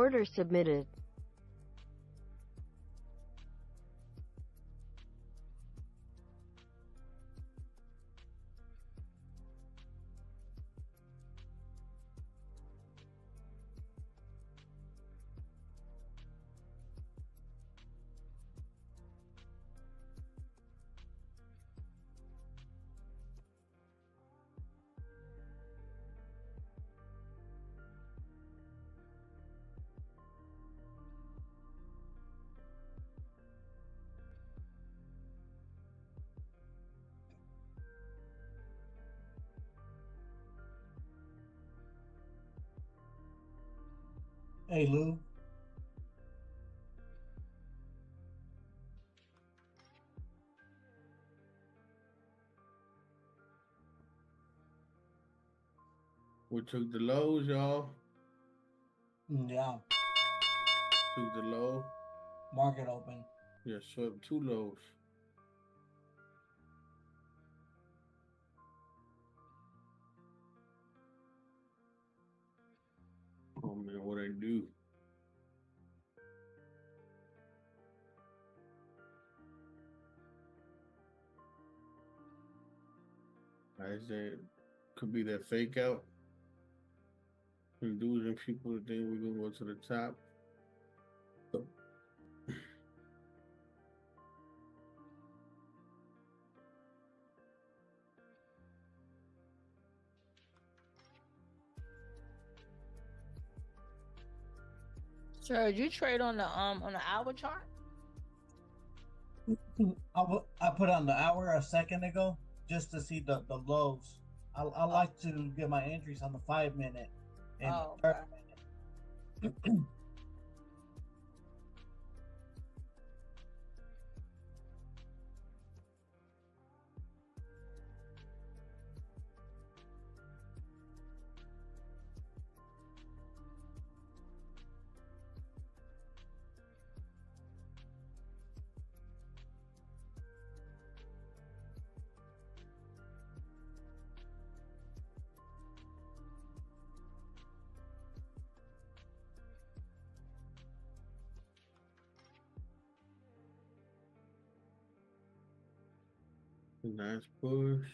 Order submitted. Hey, Lou. We took the lows, y'all. Yeah, Took the low. market open. Yeah, swept two lows. Oh man, what I do? I said could be that fake out. Dudes and people think we're gonna go to the top. Sir, did you trade on the hour chart? I put on the hour a second ago just to see the lows. I like to get my entries on the 5-minute and okay. 30-minute. Nice push.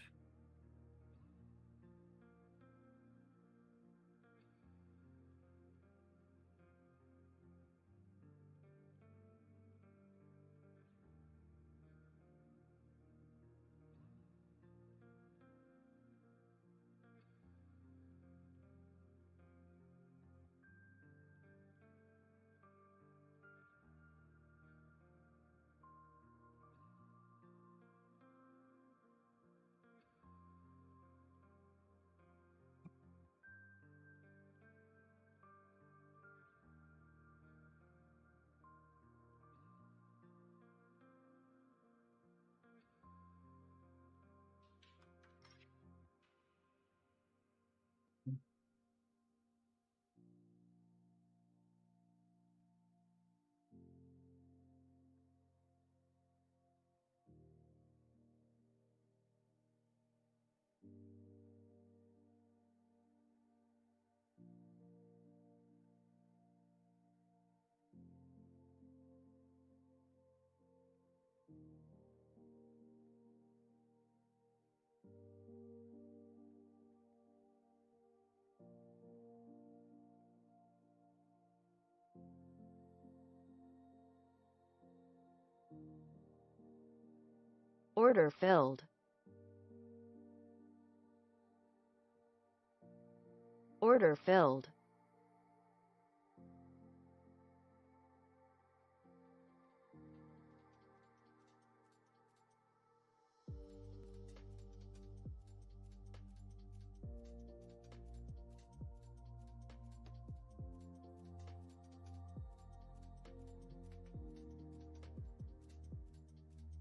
Order filled. Order filled.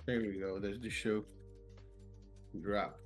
There we go. There's the shoe. Drop.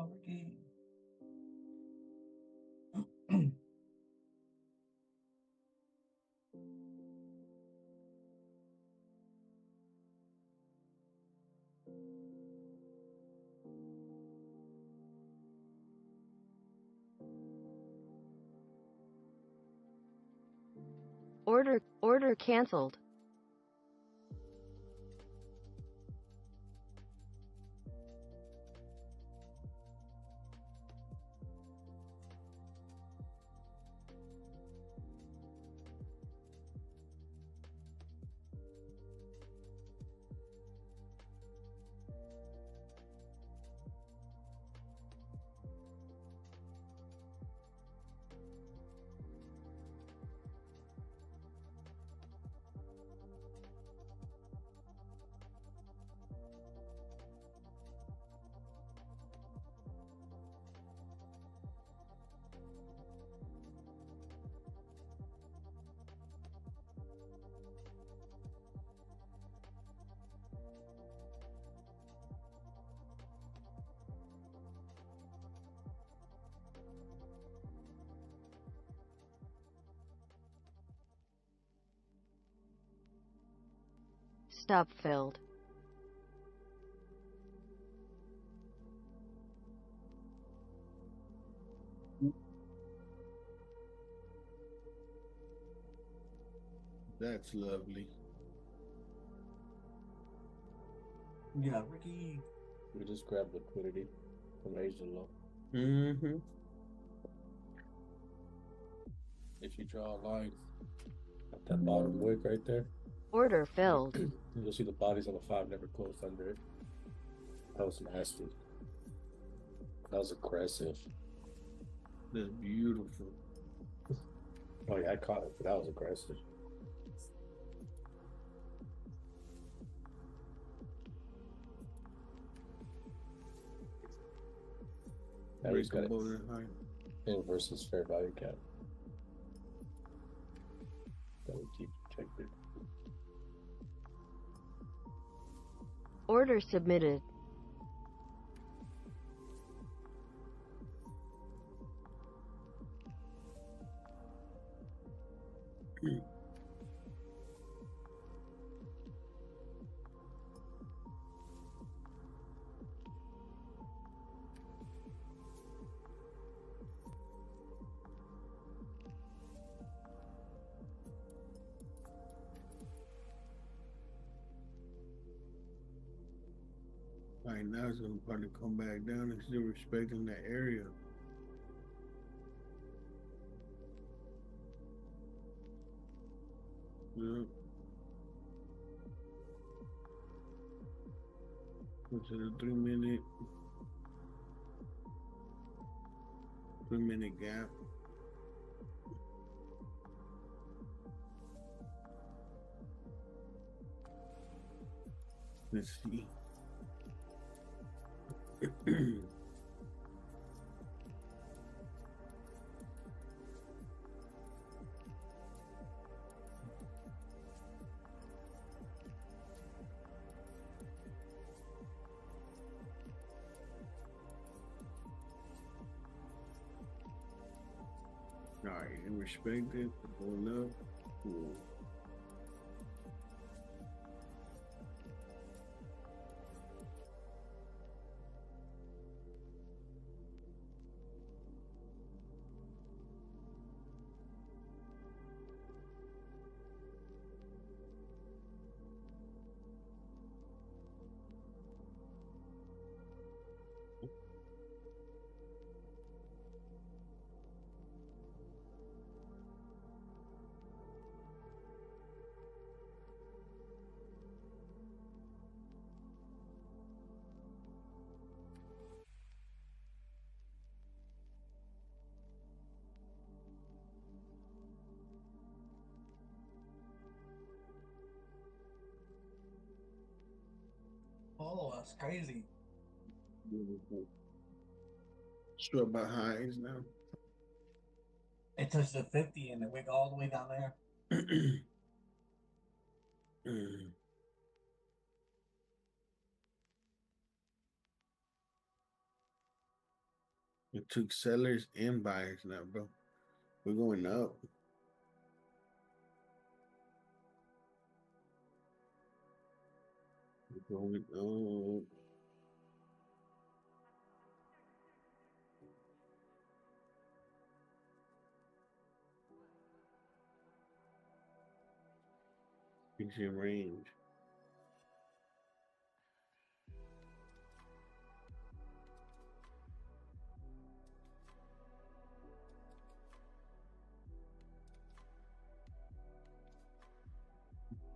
on, Ricky. Order canceled. Stop filled. That's lovely. Yeah, Ricky. We just grabbed liquidity from Asia low. Mm-hmm. If you draw a line at that bottom wick right there, Order filled. you'll see the bodies on the 5 never closed under it. That was nasty. That was aggressive. That's beautiful. Oh yeah, I caught it, but that was aggressive. Now he's got it Breakable and high. in versus fair value cap. That we keep protected. Order submitted. All right, now it's gonna probably come back down and still respecting that area. Yep. Go to the 3 minute gap. Let's see. All right, and respect it. Going up. Cool. Oh, that's crazy. Struck by highs now. It touched the 50 and it went all the way down there. It took sellers and buyers now, bro. We're going up. We're going up. It's in range.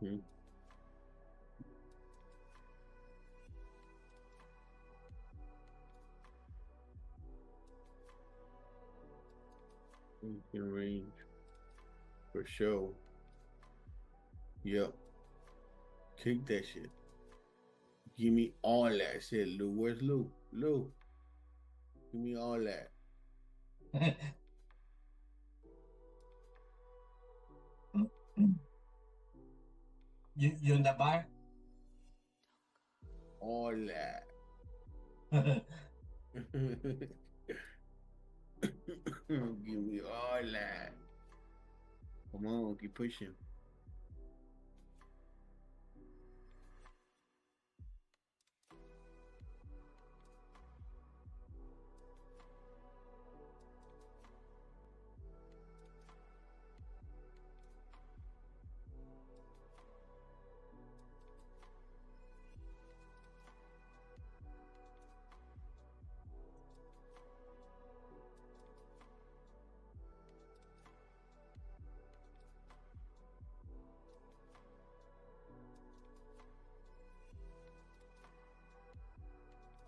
Hmm. It's in range. For sure. Yep. Kick that shit. Give me all that shit, Lou. Where's Lou? Lou. Give me all that. You in that buy? All that. Give me all that. Come on, keep pushing.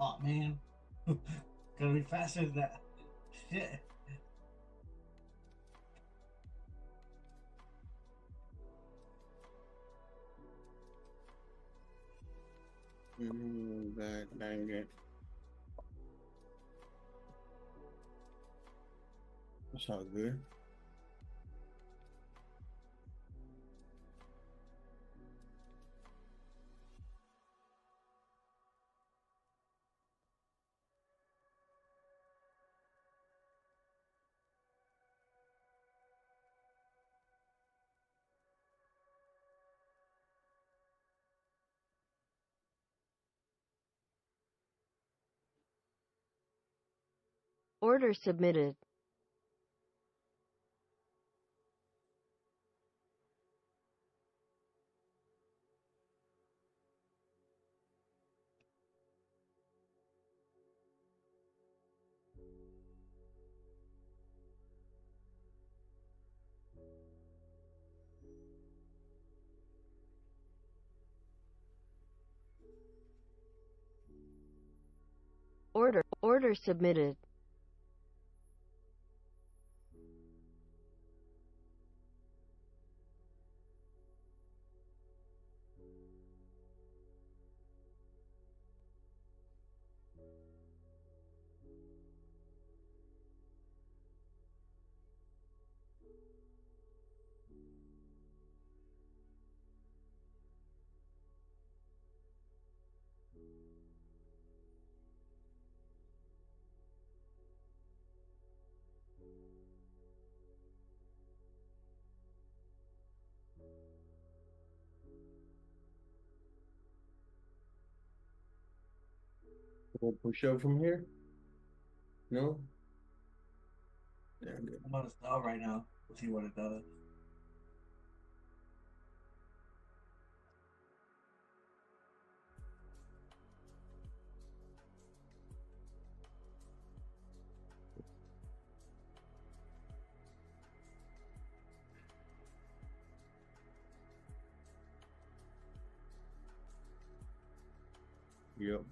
Oh man, gotta be faster than that. Shit. God dang it. That's all good. Order submitted. Order submitted. We'll push up from here? No? Damn it. I'm gonna stop right now. We'll see what it does. Yep.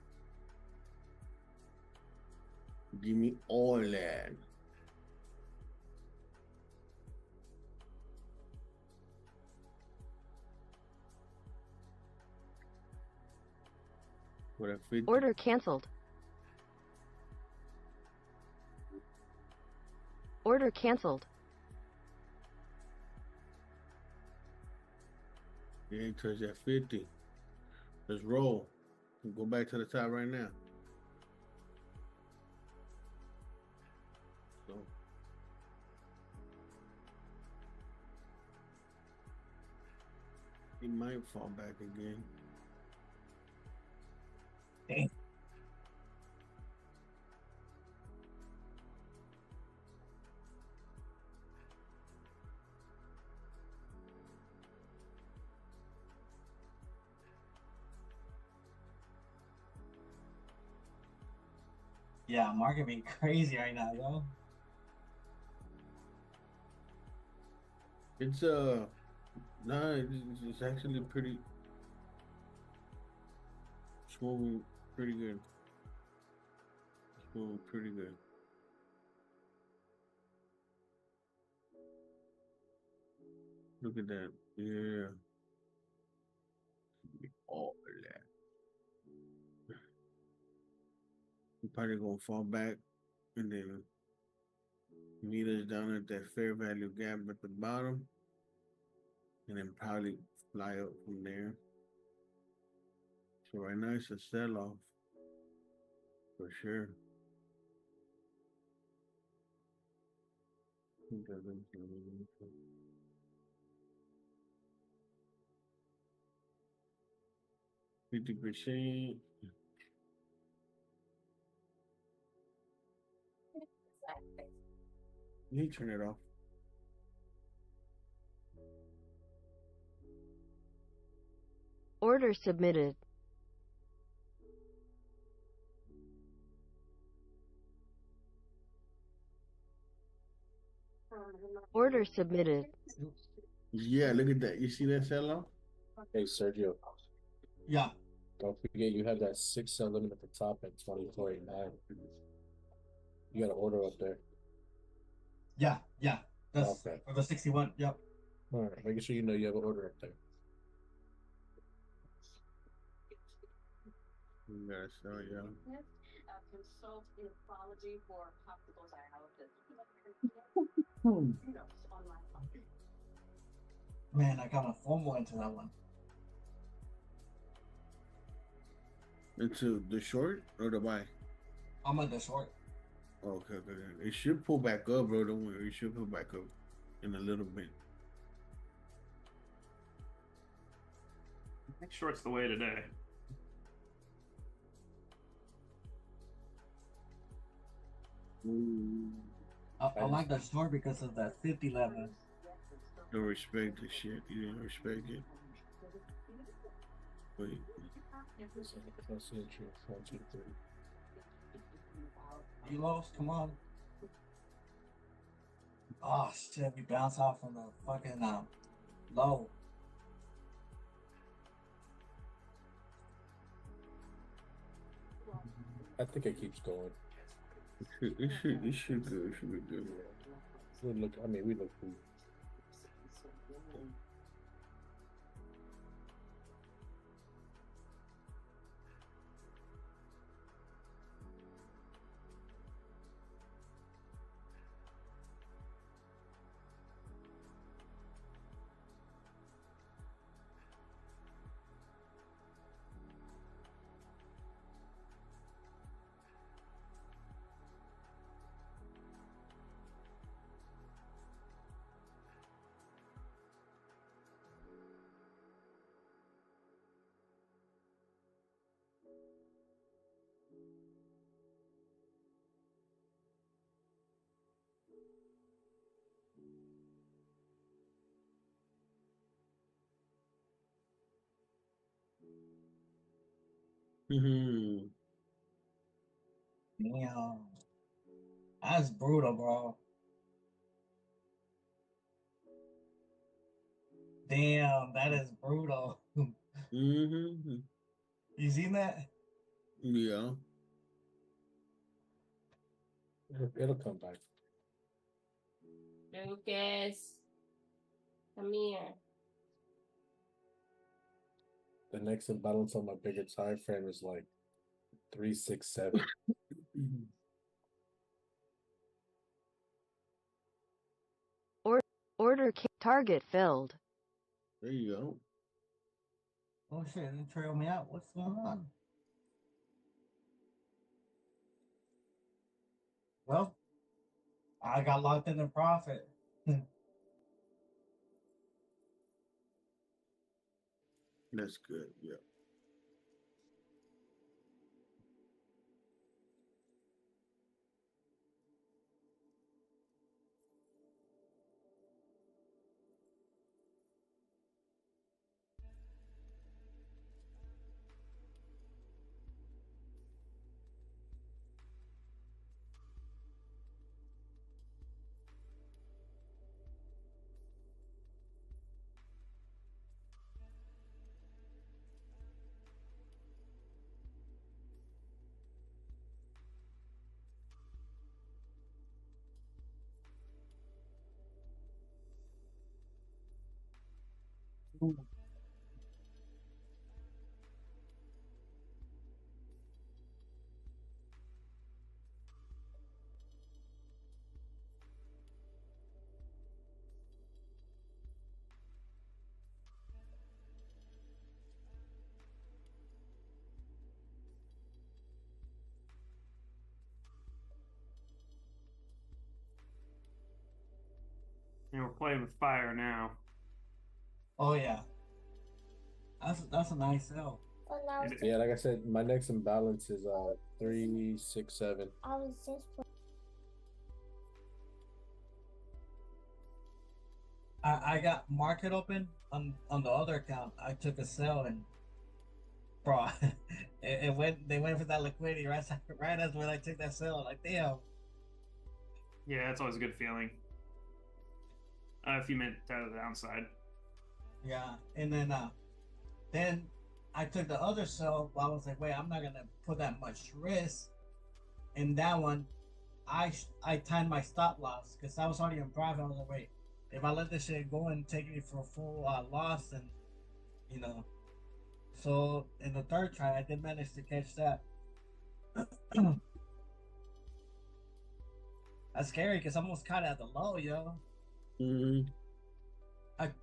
Give me all that. What I fit? Order canceled. Order canceled. You ain't touch that 50. Let's roll. Go back to the top right now. go. He might fall back again. Dang. Yeah, market being crazy right now, yo. It's no, it's actually pretty. It's moving pretty good. It's moving pretty good. Look at that. Yeah. All that. You're probably gonna fall back and then meet us down at that fair value gap at the bottom, and then probably fly up from there. So right now it's a sell-off for sure. $50%. You turn it off. Order submitted. Order submitted. Yeah, look at that. You see that sell-off? Hey, Sergio, Yeah, don't forget you have that 6 cell limit at the top at 24.89. You got an order up there. yeah. That's Okay. for the 61. Yep. All right, making sure you know you have an order up there. You gotta sell, yeah. Consult nephrology for possible dialysis. Man, I got a FOMO into that one. Into the short or the buy? I'm at the short. Okay. It should pull back up, bro. Don't worry. It should pull back up in a little bit. I think short's the way today. I like the short because of that 50 level. Don't respect the shit. You didn't respect it. Wait. You lost? Come on. Oh shit, we bounce off from the fucking low. I think it keeps going. It should go. It should be good. We look. I mean, we look. Mm-hmm. Damn. That's brutal, bro. Damn, that is brutal. Mm-hmm. You seen that? Yeah. It'll come back. Lucas, come here. The next imbalance on my bigger time frame is like 367. Order target filled. There you go. Oh shit, it didn't trail me out. What's going on? Well, I got locked in the profit. That's good. Yeah. And we're playing with fire now. Oh yeah, that's a nice sell. Yeah, like I said, my next imbalance is 367. I got market open on the other account. I took a sell and bro, it went. They went for that liquidity right as when I took that sell. Like damn. Yeah, that's always a good feeling. If you meant out of the downside. Yeah, and then I took the other sell. I was like, wait, I'm not gonna put that much risk in that one. I timed my stop loss because I was already in profit. I was like, wait, if I let this shit go and take me for a full loss, then you know. So in the third try, I did manage to catch that. That's scary because I almost caught it at the low, yo. Mm-hmm.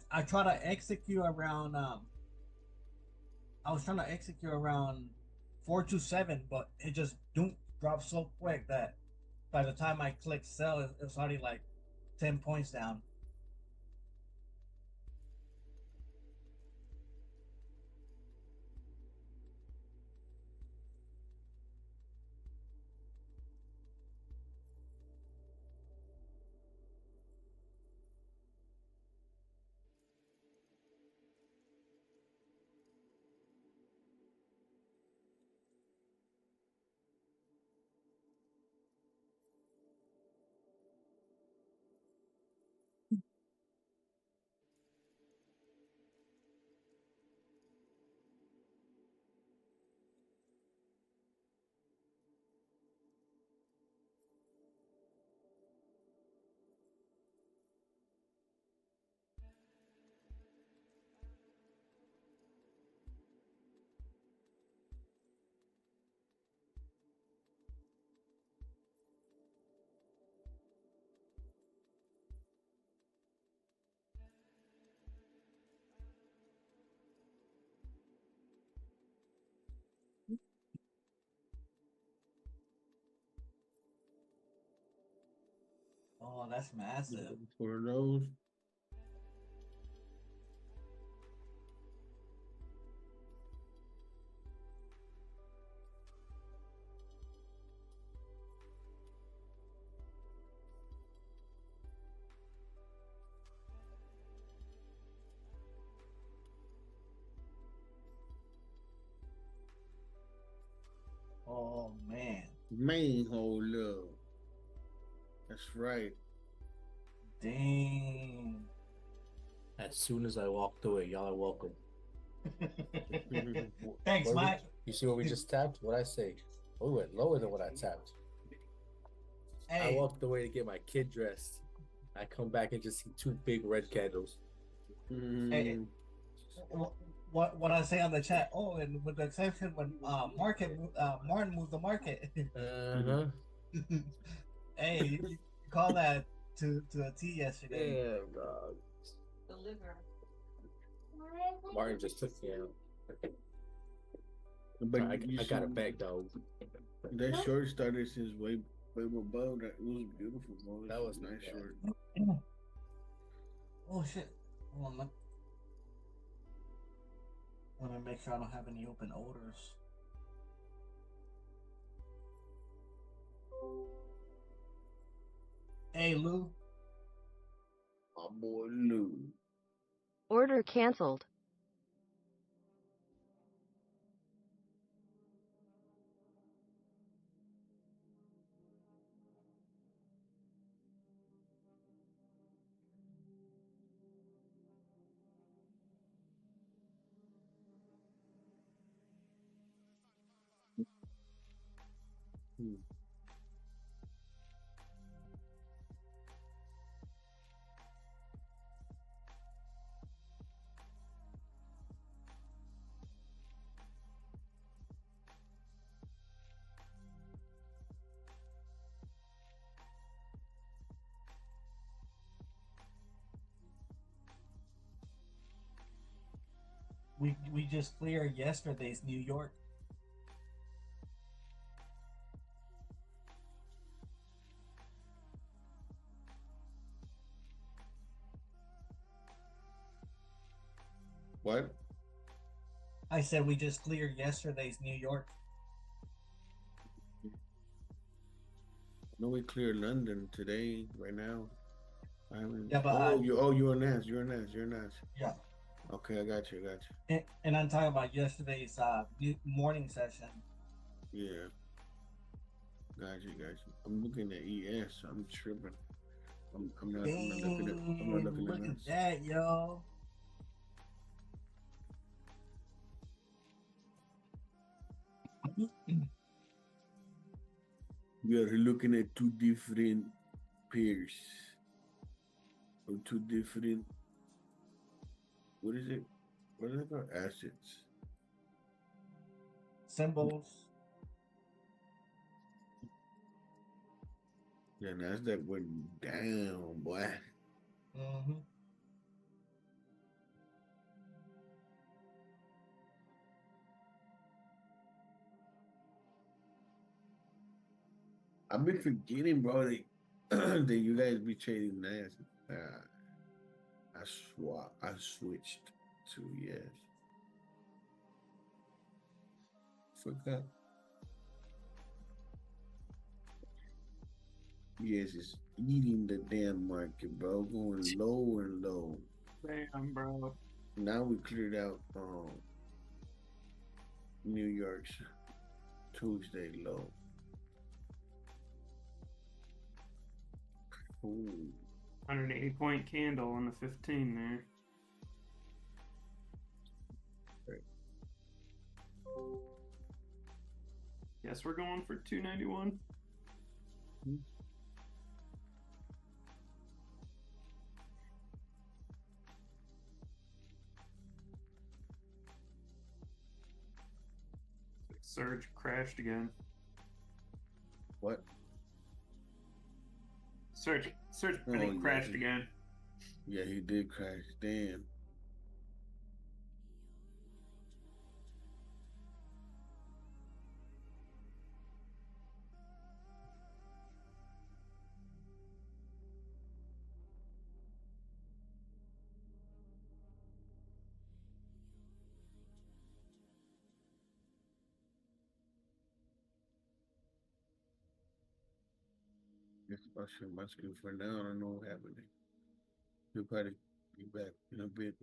I try to execute around I was trying to execute around 427, but it just dropped so quick that by the time I clicked sell, it was already like 10 points down. Oh, that's massive. For those. Oh man. Main hold up. That's right. Dang. As soon as I walked away, y'all are welcome. Thanks, Mike. You see what we just tapped? What I say? We went lower than what I tapped. Hey. I walked away to get my kid dressed. I come back and just see two big red candles. Hey, what I say on the chat? Oh, and with the exception when Martin moved the market. Uh-huh. Hey, you call that to a T yesterday. Yeah, dog. The liver. Martin just took me out. But I got it back, dog. That short started since way But Bo, that was beautiful, bro. That was nice bad. short. Oh shit. Hold on, let me make sure I don't have any open orders. Hey Lou. My boy Lou. Order canceled. We just cleared yesterday's New York. What? I said we just cleared yesterday's New York. No, we cleared London today, right now. I haven't. Yeah, but you're on Nas. You're on Nas. Yeah. Okay, I got you. And I'm talking about yesterday's morning session. Yeah. Got you. I'm looking at ES. I'm tripping. I'm not looking Look at at Nas. that, yo. We are looking at two different pairs. Or two different, what is it? What are they called? Assets. Symbols. Yeah, Nasdaq went down, boy. Mm-hmm. I've been forgetting, bro, that you guys be trading Nasdaq. I switched to yes. Forgot. Yes, it's eating the damn market, bro. Going low and low. Damn, bro. Now we cleared out New York's Tuesday low. Ooh. 180-point candle on the 15 there. Right. Guess we're going for 291. Surge crashed again. What? Surge I think crashed again. Yeah, he did crash. Damn. Guess I should my school for now. I don't know what happened. He'll probably be back in a bit.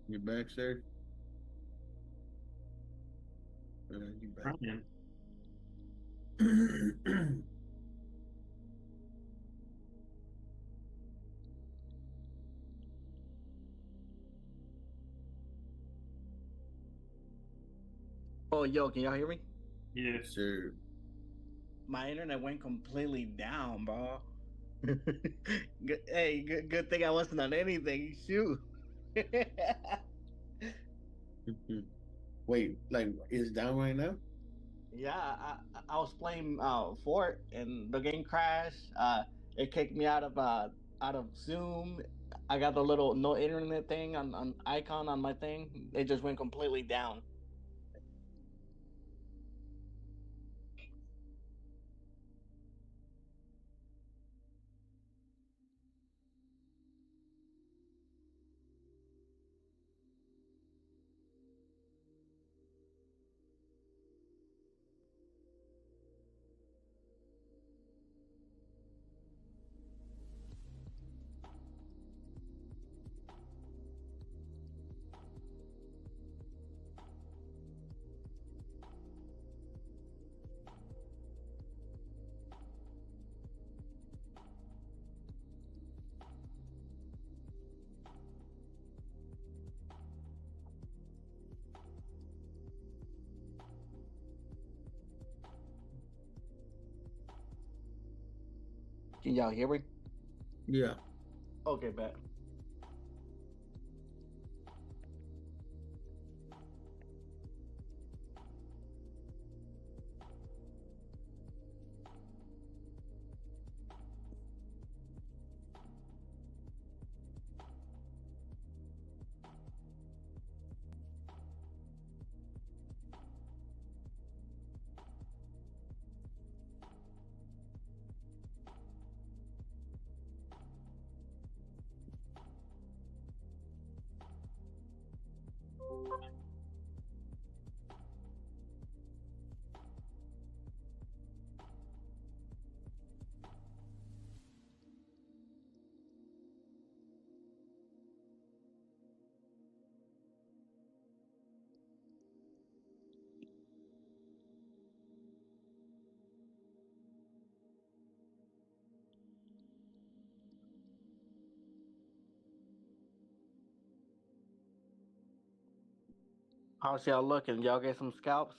You back, sir? You back? Ryan. Oh, yo, can y'all hear me? Yeah. Sir. My internet went completely down, bro. Good thing I wasn't on anything. Shoot. Wait, like it's down right now? Yeah, I was playing Fort and the game crashed. It kicked me out of Zoom. I got the little no internet thing on icon on my thing. It just went completely down. Can y'all hear me? Yeah. Okay, bet. How's y'all looking? Y'all get some scalps?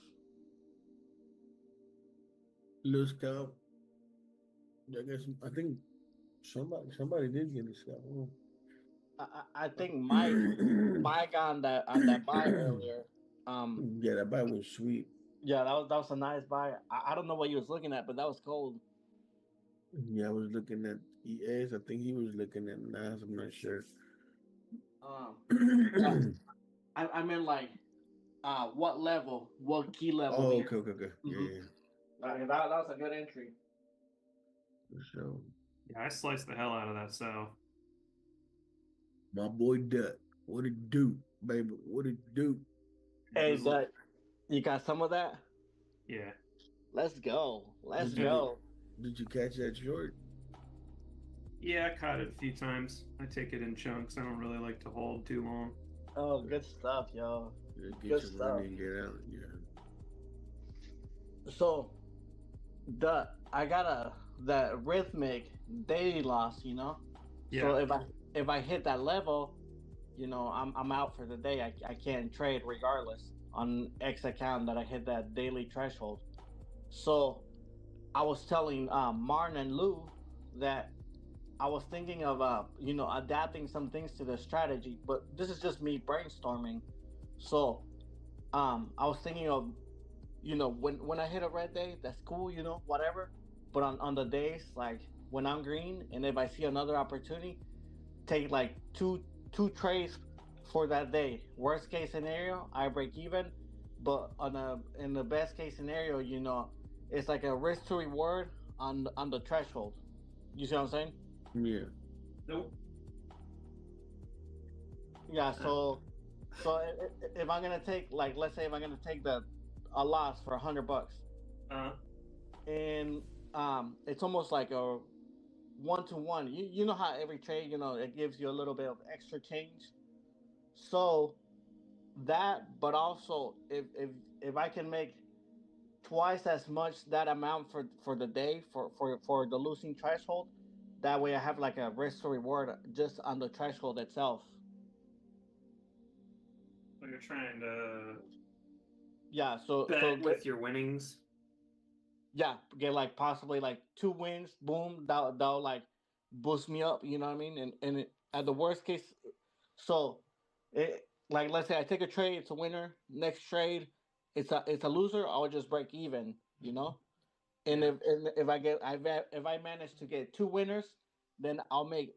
Little scalp. I guess I think somebody did get a scalp. I think Mike on that buy earlier. Yeah, that bite was sweet. Yeah, that was a nice buy. I don't know what you was looking at, but that was cold. Yeah, I was looking at EAs. I think he was looking at Nas. I'm not sure. Yeah, I meant like what level, what key level Oh, we okay, okay, okay. Yeah, hmm yeah, that was a good entry. for sure. Yeah, I sliced the hell out of that. So My boy Duck. What it do, baby? What it do? Hey, that you got some of that? yeah, Let's go. Let's Did you get? go. Did you catch that short? yeah, I caught it a few times. I take it in chunks. I don't really like to hold too long. Oh, good stuff, yo. Yeah, get Good your stuff. money and get out. Yeah. So I got a that rhythmic daily loss, you know. So Yeah, if I hit that level, you know, I'm out for the day. I can't trade regardless on X account that I hit that daily threshold. So I was telling Marn and Lou that I was thinking of you know, adapting some things to the strategy, but this is just me brainstorming. So I was thinking of, you know, when I hit a red day, that's cool, you know, whatever. But on the days like when I'm green and if I see another opportunity, take like two trades for that day. Worst case scenario, I break even, but on a in the best case scenario, you know, it's like a risk to reward on the threshold. You see what I'm saying? Yeah. nope. Yeah. Uh, So if I'm gonna take like let's say if I'm gonna take the a loss for $100, uh, and it's almost like a one to one. You know how every trade, you know, it gives you a little bit of extra change. So that, but also if I can make twice as much that amount for the day for the losing threshold, that way I have like a risk to reward just on the threshold itself. so you're trying to Yeah, so bet with your winnings. yeah, get like possibly like two wins, boom, that'll like boost me up, you know what I mean? At the worst case, so like let's say I take a trade, it's a winner. Next trade, it's a loser, I'll just break even, you know. And if I manage to get 2 winners, then I'll make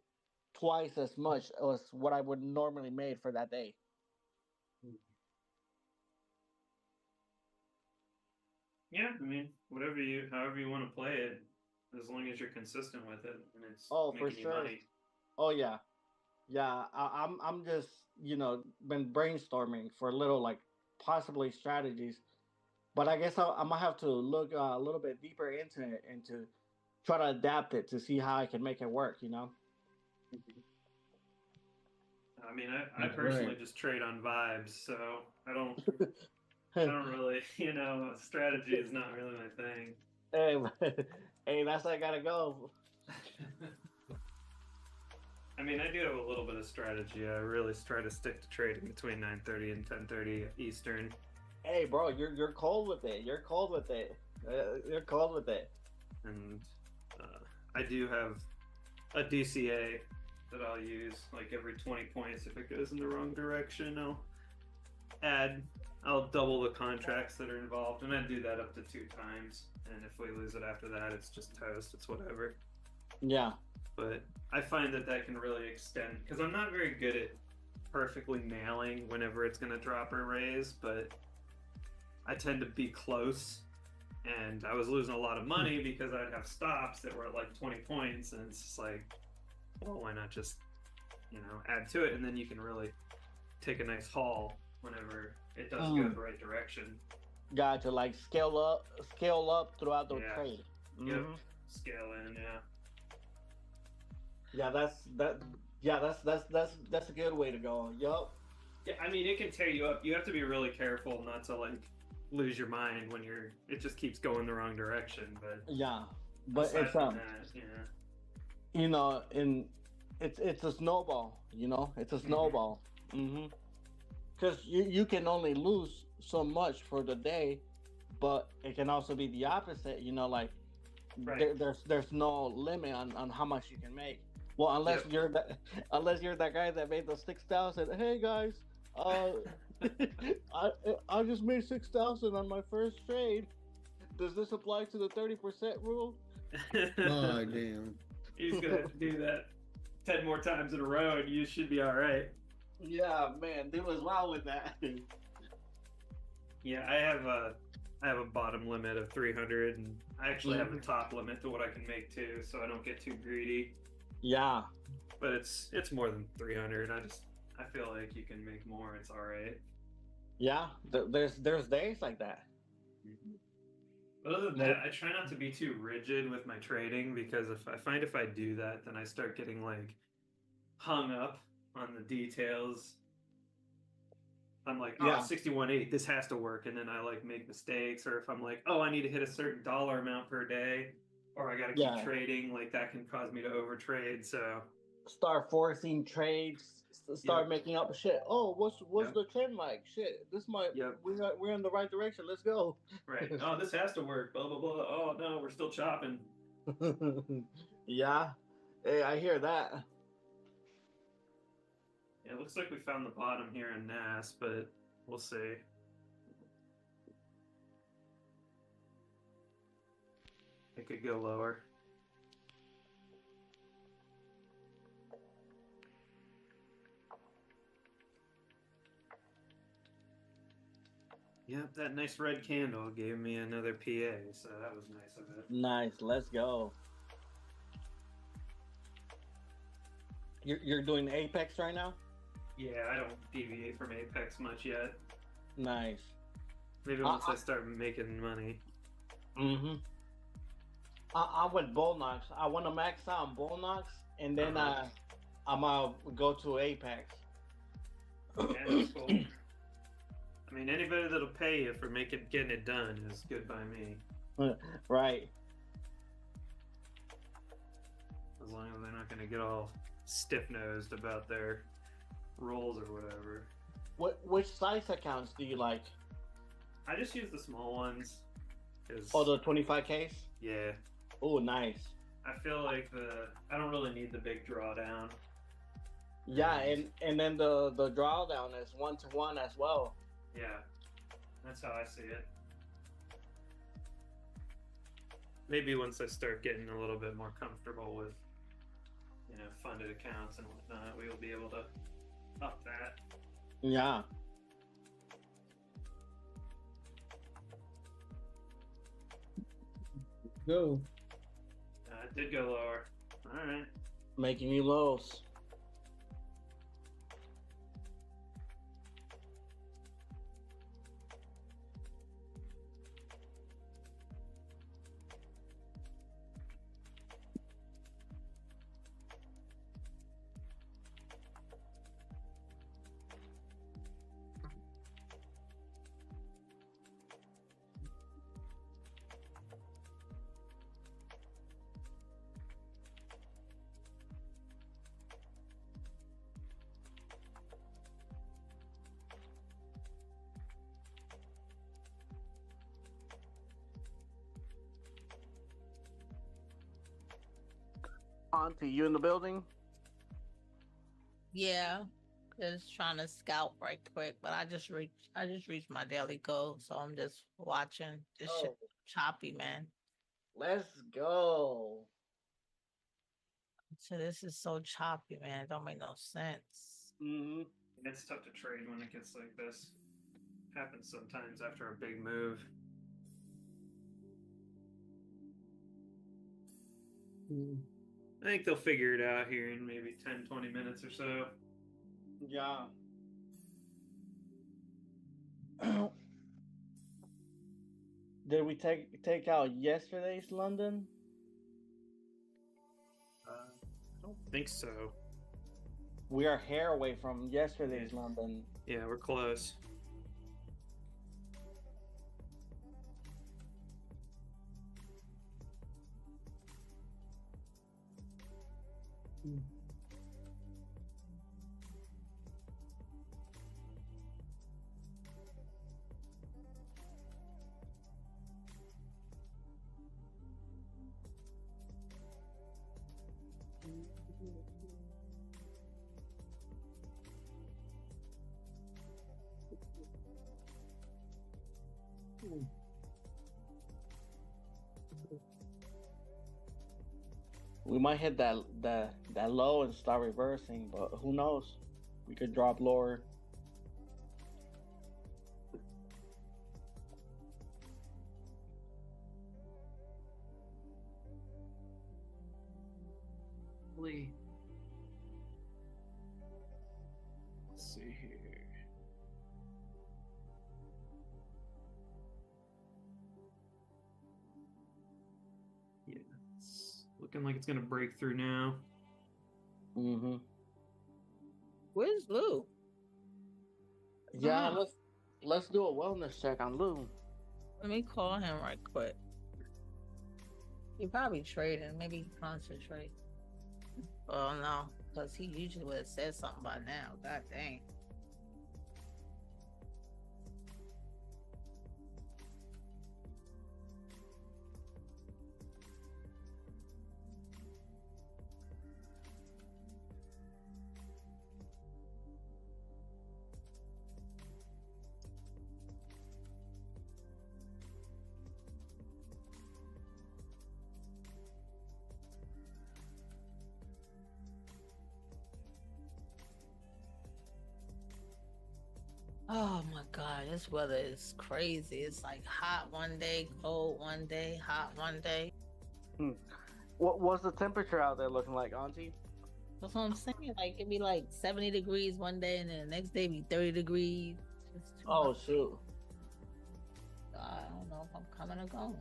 twice as much as what I would normally made for that day. Yeah, I mean, however you want to play it, as long as you're consistent with it and it's Oh, for making you sure. money. Oh yeah, yeah. I'm just been brainstorming for little like possibly strategies, but I guess I'm gonna have to look a little bit deeper into it and to try to adapt it to see how I can make it work. You know. I mean, I personally just trade on vibes, so I don't really, strategy is not really my thing. Hey, hey, that's how I gotta go. I mean, I do have a little bit of strategy. I really try to stick to trading between 9:30 and 10:30 Eastern. Hey, bro, you're cold with it. You're cold with it. You're cold with it. And I do have a DCA that I'll use like every 20 points. If it goes in the wrong direction, I'll double the contracts that are involved, and I do that up to 2 times. And if we lose it after that, it's just toast. It's whatever. Yeah. But I find that can really extend, because I'm not very good at perfectly nailing whenever it's going to drop or raise, but I tend to be close. And I was losing a lot of money because I'd have stops that were at like 20 points, and it's just like, well, why not just, add to it, and then you can really take a nice haul whenever it does go the right direction. Gotcha. Like scale up throughout the trade. Yep. Scale in, yeah. Yeah, that's a good way to go. Yup. Yeah, I mean, it can tear you up. You have to be really careful not to like lose your mind when it just keeps going the wrong direction. But yeah, but it's and it's a snowball. It's a snowball. Because you can only lose so much for the day, but it can also be the opposite. Like right. there's no limit on how much you can make. Well, unless you're that guy that made the 6,000. Hey guys, I just made 6,000 on my first trade. Does this apply to the 30% rule? Oh damn! You're just gonna have to do that 10 more times in a row, and you should be all right. Yeah, man, do as well with that. Yeah, I have a bottom limit of 300, and I actually have a top limit to what I can make too, so I don't get too greedy. Yeah, but it's more than 300. I feel like you can make more. It's all right. Yeah, there's days like that. But other than that, I try not to be too rigid with my trading, because if I do that, then I start getting like hung up on the details. I'm like, 61.8, this has to work, and then I like make mistakes. Or if I'm like, I need to hit a certain dollar amount per day, or I got to keep trading, like that can cause me to overtrade. So start forcing trades, start making up shit. Oh, what's the trend like? Shit, this might we're in the right direction. Let's go. Right. Oh, this has to work. Blah blah blah. Oh no, we're still chopping. Yeah. Hey, I hear that. Yeah, it looks like we found the bottom here in NAS, but we'll see. It could go lower. Yep, that nice red candle gave me another PA, so that was nice of it. Nice, let's go. You're doing Apex right now? Yeah, I don't deviate from Apex much yet. Nice. Maybe once I start making money. I went Bull Knox. I want to max out on Bull Knox, and then I'm gonna go to Apex. Yeah, that's cool. I mean, anybody that'll pay you for getting it done is good by me. Right. As long as they're not going to get all stiff-nosed about their rolls or whatever. Which size accounts do you like? I just use the small ones. Oh, the 25Ks? Yeah. Oh, nice. I feel like I don't really need the big drawdown. Yeah, and then the drawdown is 1-to-1 as well. Yeah. That's how I see it. Maybe once I start getting a little bit more comfortable with, funded accounts and whatnot, we will be able to up that. Yeah. Go. It did go lower. All right. Making you lows. Auntie, you in the building? Yeah, just trying to scout right quick, but I just reached my daily goal, so I'm just watching. This shit choppy, man. Let's go. So this is so choppy, man. It don't make no sense. Mm-hmm. It's tough to trade when it gets like this. Happens sometimes after a big move. I think they'll figure it out here in maybe 10, 20 minutes or so. Yeah. Did we take out yesterday's London? I don't think so. We are hair away from yesterday's London. Yeah, we're close. We might hit that low and start reversing, but who knows? We could drop lower. Let's see here. Yeah, it's looking like it's gonna break through now. Mm-hmm. Where's Lou? Yeah, let's do a wellness check on Lou. Let me call him right quick. He probably trading. Maybe he concentrate. Oh no, because he usually would have said something by now. God dang. Oh my God, this weather is crazy. It's like hot one day, cold one day, hot one day. What's the temperature out there looking like, Auntie? That's what I'm saying. Like it'd be like 70 degrees one day, and then the next day be 30 degrees. Oh shoot! I don't know if I'm coming or going.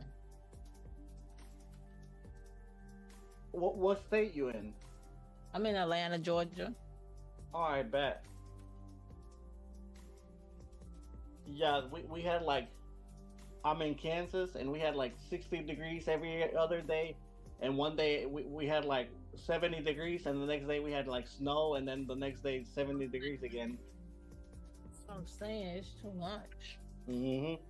What state you in? I'm in Atlanta, Georgia. Oh, I bet. Yeah, we had like, I'm in Kansas, and we had like 60 degrees every other day, and one day we had like 70 degrees, and the next day we had like snow, and then the next day 70 degrees again. That's what I'm saying. It's too much. Mm-hmm.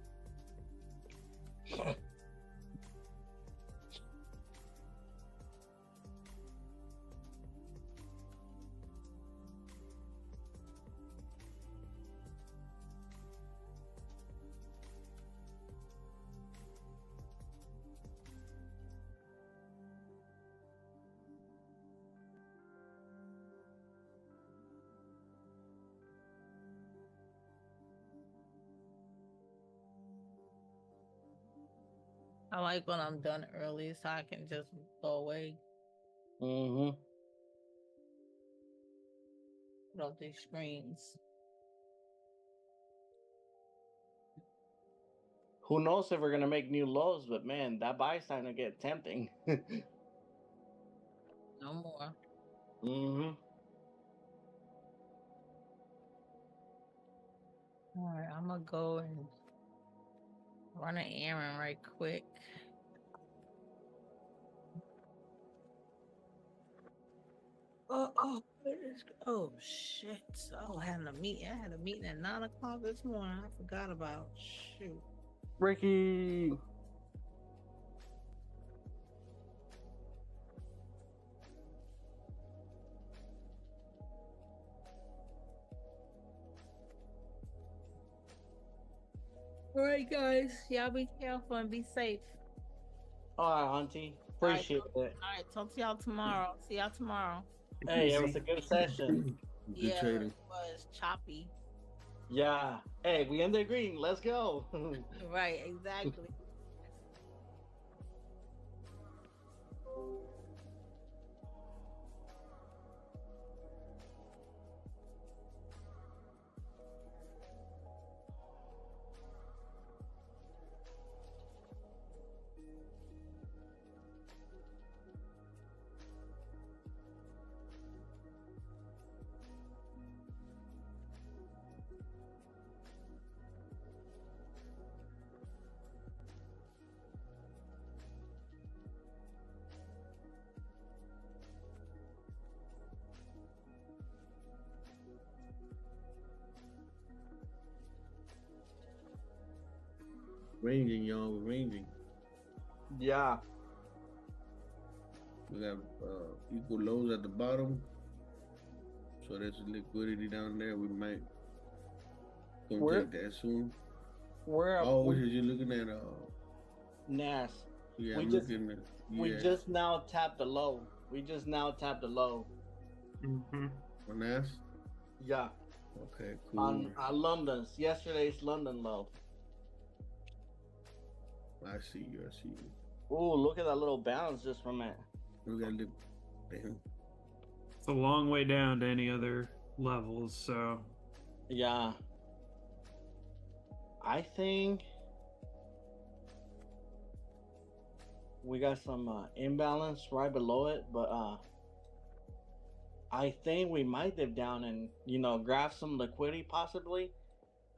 I like when I'm done early so I can just go away. Mm-hmm. Put off these screens. Who knows if we're gonna make new lows, but man, that buy sign to get tempting. No more. Mm-hmm. All right, I'm gonna go and run an errand right quick. Oh shit! Oh, I had a meeting. I had a meeting at 9 o'clock this morning. I forgot about. Shoot. Ricky. All right, guys. Y'all be careful and be safe. All right, auntie. Appreciate it. All right, talk to y'all tomorrow. See y'all tomorrow. Hey, it was a good session. Good Yeah, trading. it was choppy. Yeah. Hey, we ended green. Let's go. Right, exactly. Ranging, y'all. We're ranging. Yeah. We got equal lows at the bottom. So there's liquidity down there. We might come take that soon. We're up. Oh, you're looking at Nas. yeah, We I'm just- looking at We just now tapped the low. Mm-hmm. on that. Yeah. Okay, cool. On London's yesterday's London low. I see you. Ooh, look at that little bounce just from it. We got to damn. It's a long way down to any other levels, so Yeah. I think we got some imbalance right below it, but I think we might dip down and grab some liquidity possibly,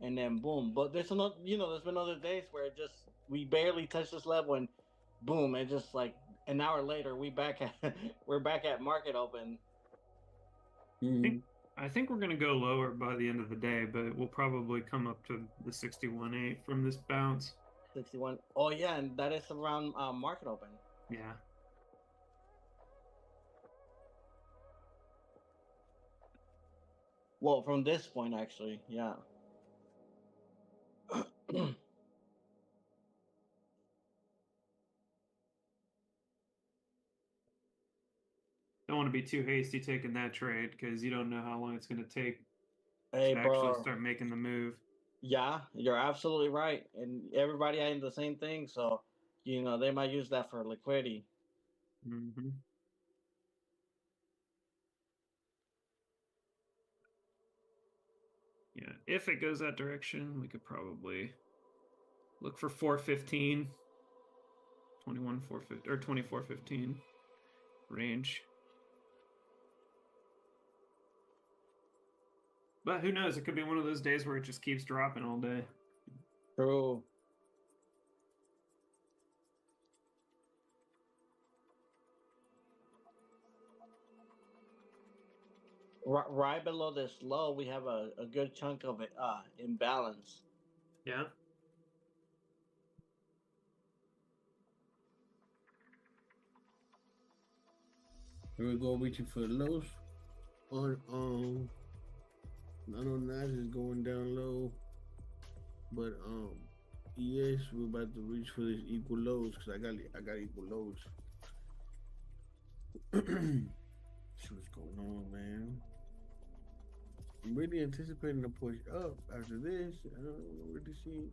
and then boom. But there's another, there's been other days where it just we barely touched this level and boom, it just like an hour later we're back at market open. I think we're gonna go lower by the end of the day, but we'll probably come up to the 61.8 from this bounce. 61. Oh yeah, and that is around market open. Yeah. Well, from this point actually, yeah. Don't want to be too hasty taking that trade because you don't know how long it's going to take Hey, to bro. actually start making the move. Yeah, you're absolutely right, and everybody ain't the same thing, so they might use that for liquidity. Mm-hmm. Yeah, if it goes that direction, we could probably look for 415, 21 450 or 2415 range. But who knows? It could be one of those days where it just keeps dropping all day. True. Right below this low, we have a good chunk of it imbalance. Yeah. Here we go reaching for the lows. I know Nas is going down low, but yes, we're about to reach for these equal lows because I got equal lows. See what's going on, man. I'm really anticipating a push up after this. I don't really see.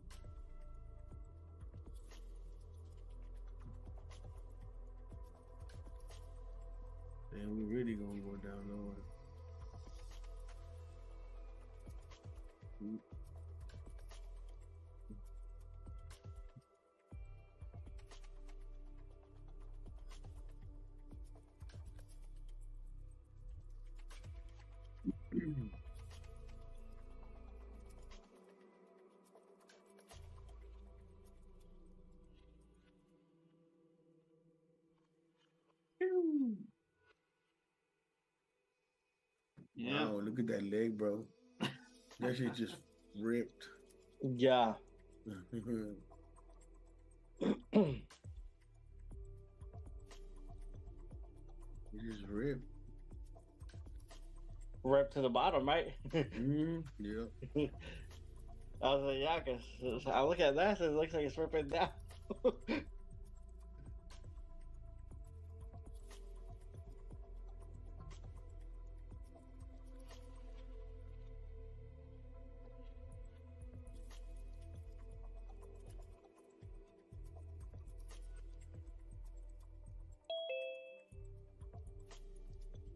And we really gonna go down lower. Yeah. Wow, look at that leg, bro. That shit just ripped. Yeah. It just ripped. Rip to the bottom, right? Yeah. I was like, yeah, because I look at that, so it looks like it's ripping down.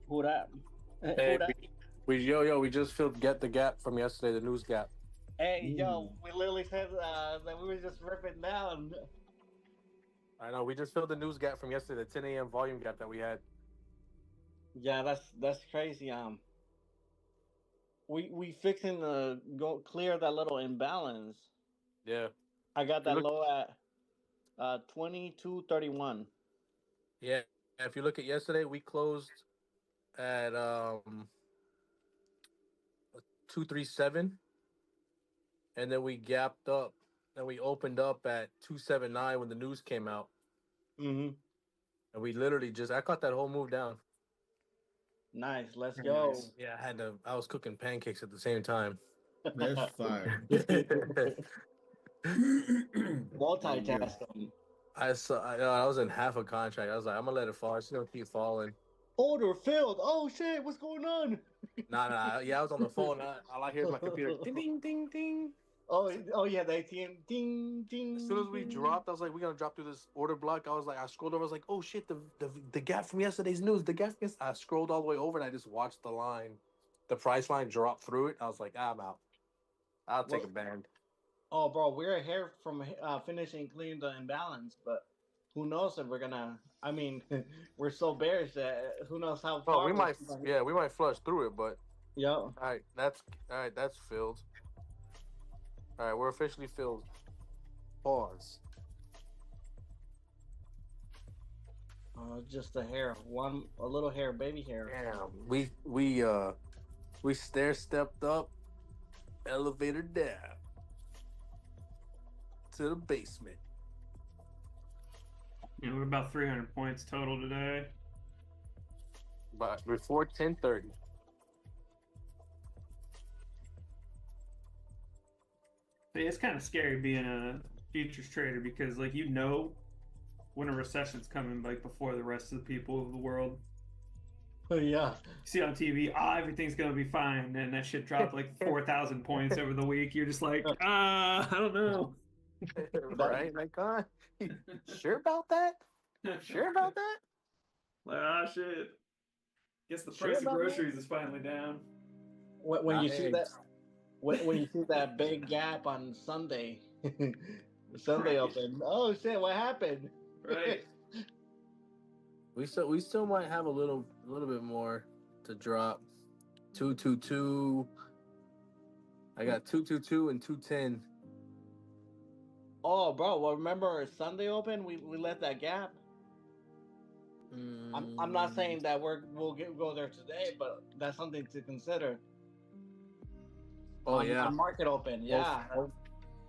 Who that? Hey, Who that? we just filled get the gap from yesterday, the news gap. Hey, yo, we literally said that we were just ripping down. I know we just filled the news gap from yesterday, the 10 a.m. volume gap that we had. Yeah, that's crazy. We fixing the go clear that little imbalance. Yeah. I got If you that look, low at 22.31. yeah. If you look at yesterday, we closed at 237, and then we gapped up. Then we opened up at 279 when the news came out, Mm-hmm. and we literally just I caught that whole move down. Nice. Let's Very go. nice. Yeah, I was cooking pancakes at the same time. That's fire. Yeah. Multitasking. I was in half a contract. I was like, I'm gonna let it fall. It's gonna keep falling. Order filled. Oh shit! What's going on? Nah. Yeah, I was on the phone. All I hear is my computer. Ding, ding, ding, ding. Oh yeah, the ATM. Ding ding. As soon as we ding. dropped, I was like, we're gonna drop through this order block. I scrolled over. I was like, oh shit, the gap from yesterday's news. The gap. I scrolled all the way over and I just watched the price line drop through it. I was like, I'm out. I'll take a band. Oh, bro, we're here from finishing cleaning the imbalance, but who knows if we're gonna? I mean, we're so bearish that who knows how Well, far we might flush through it, but Yeah. all right, that's filled. All right, we're officially filled. Pause. Just a hair, a little hair, baby hair. Damn, we stair stepped up, elevator down to the basement. Yeah, we're about 300 points total today. But before 10:30. It's kind of scary being a futures trader because, like, when a recession's coming, like, before the rest of the people of the world. Yeah. You see on TV, everything's gonna be fine, and that shit dropped like 4,000 points over the week. You're just like, I don't know. Right? Like, sure about that? Sure about that? Like, shit. Guess the price of groceries is finally down. When you see that, when you see that big gap on Sunday, Sunday open. Oh shit! What happened? Right. We still might have a little bit more to drop. 222. I got 222 and 210. Oh, bro. Well, remember Sunday open? We let that gap. I'm not saying that we'll go there today, but that's something to consider. Oh yeah. On market open, yeah.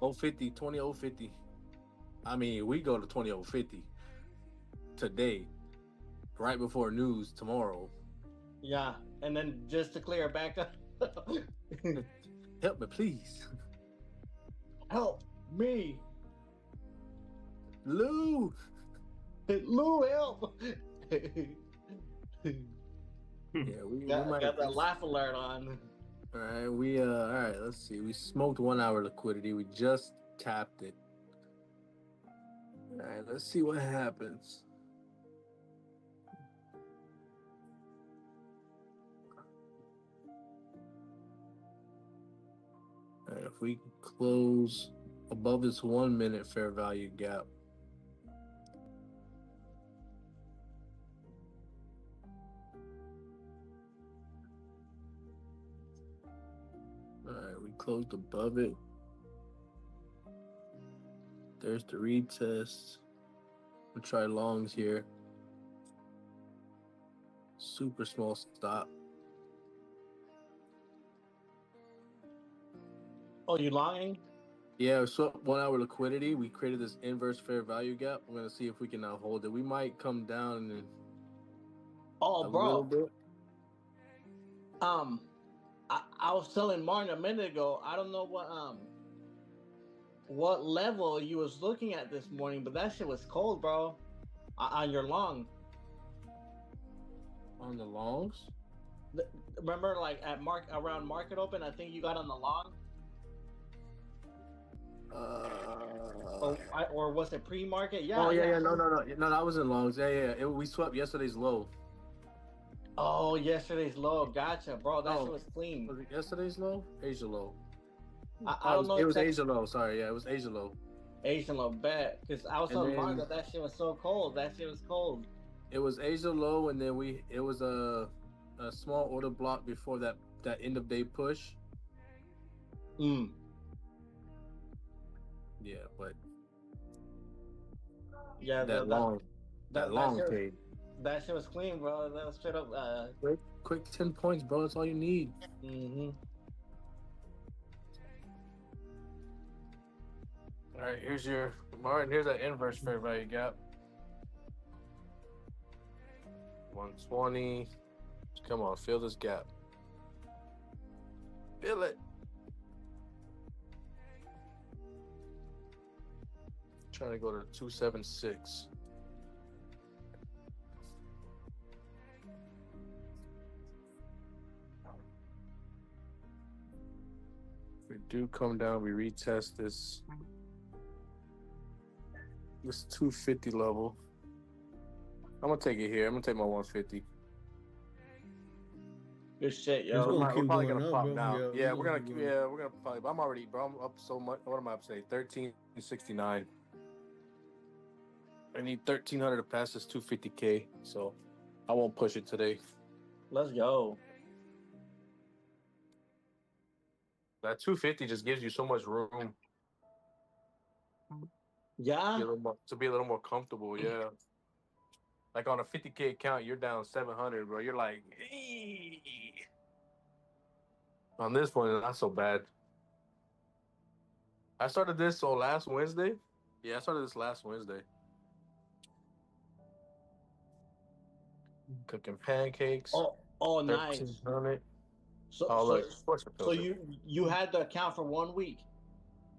050, 2050. I mean, we go to 2050 today, right before news tomorrow. Yeah, and then just to clear back up. Help me, please. Help me. Lou, help. Yeah, we got that laugh alert on. All right, all right, let's see. We smoked 1 hour liquidity. We just tapped it. All right, let's see what happens. If we close above this 1 minute fair value gap. All right, we closed above it. There's the retest. We'll try longs here. Super small stop. Oh, you longing? Yeah, so 1 hour liquidity. We created this inverse fair value gap. We're gonna see if we can now hold it. We might come down in Oh, a little bro. bit. I was telling Martin a minute ago. I don't know what level you was looking at this morning, but that shit was cold, bro. On your long. On the longs? Remember, like around market open, I think you got on the long. Or was it pre-market? Yeah. Oh yeah. No. That was in longs. Yeah. We swept yesterday's low. Oh, yesterday's low. Gotcha, bro. That shit was clean. Was it yesterday's low? Asia low. I don't know. It was Asia low. Sorry, yeah, it was Asia low. Asian low, bet. Because I was telling Mark that shit was so cold. That shit was cold. It was Asia low, and then it was a small order block before that end of day push. Yeah, but yeah, that long trade. That shit was clean, bro. That was straight up. Quick 10 points, bro. That's all you need. All right, here's your Martin. Here's that inverse fair value gap. 120. Come on, fill this gap. Fill it. Trying to go to 276. If we do come down, we retest this 250 level. I'm gonna take it here. I'm gonna take my 150. Good shit, yo. We're probably gonna pop now. Yeah, we're gonna probably. I'm already, bro. I'm up so much. What am I up today? 1369. I need 1300 to pass this 250K, so I won't push it today. Let's go. That 250 just gives you so much room. Yeah. To be a little more comfortable, yeah. Like on a 50K account, you're down 700, bro. You're like, hey. On this one, not so bad. I started this last Wednesday. Yeah, I started this last Wednesday. Cooking pancakes. Oh, nice. So you had the account for 1 week.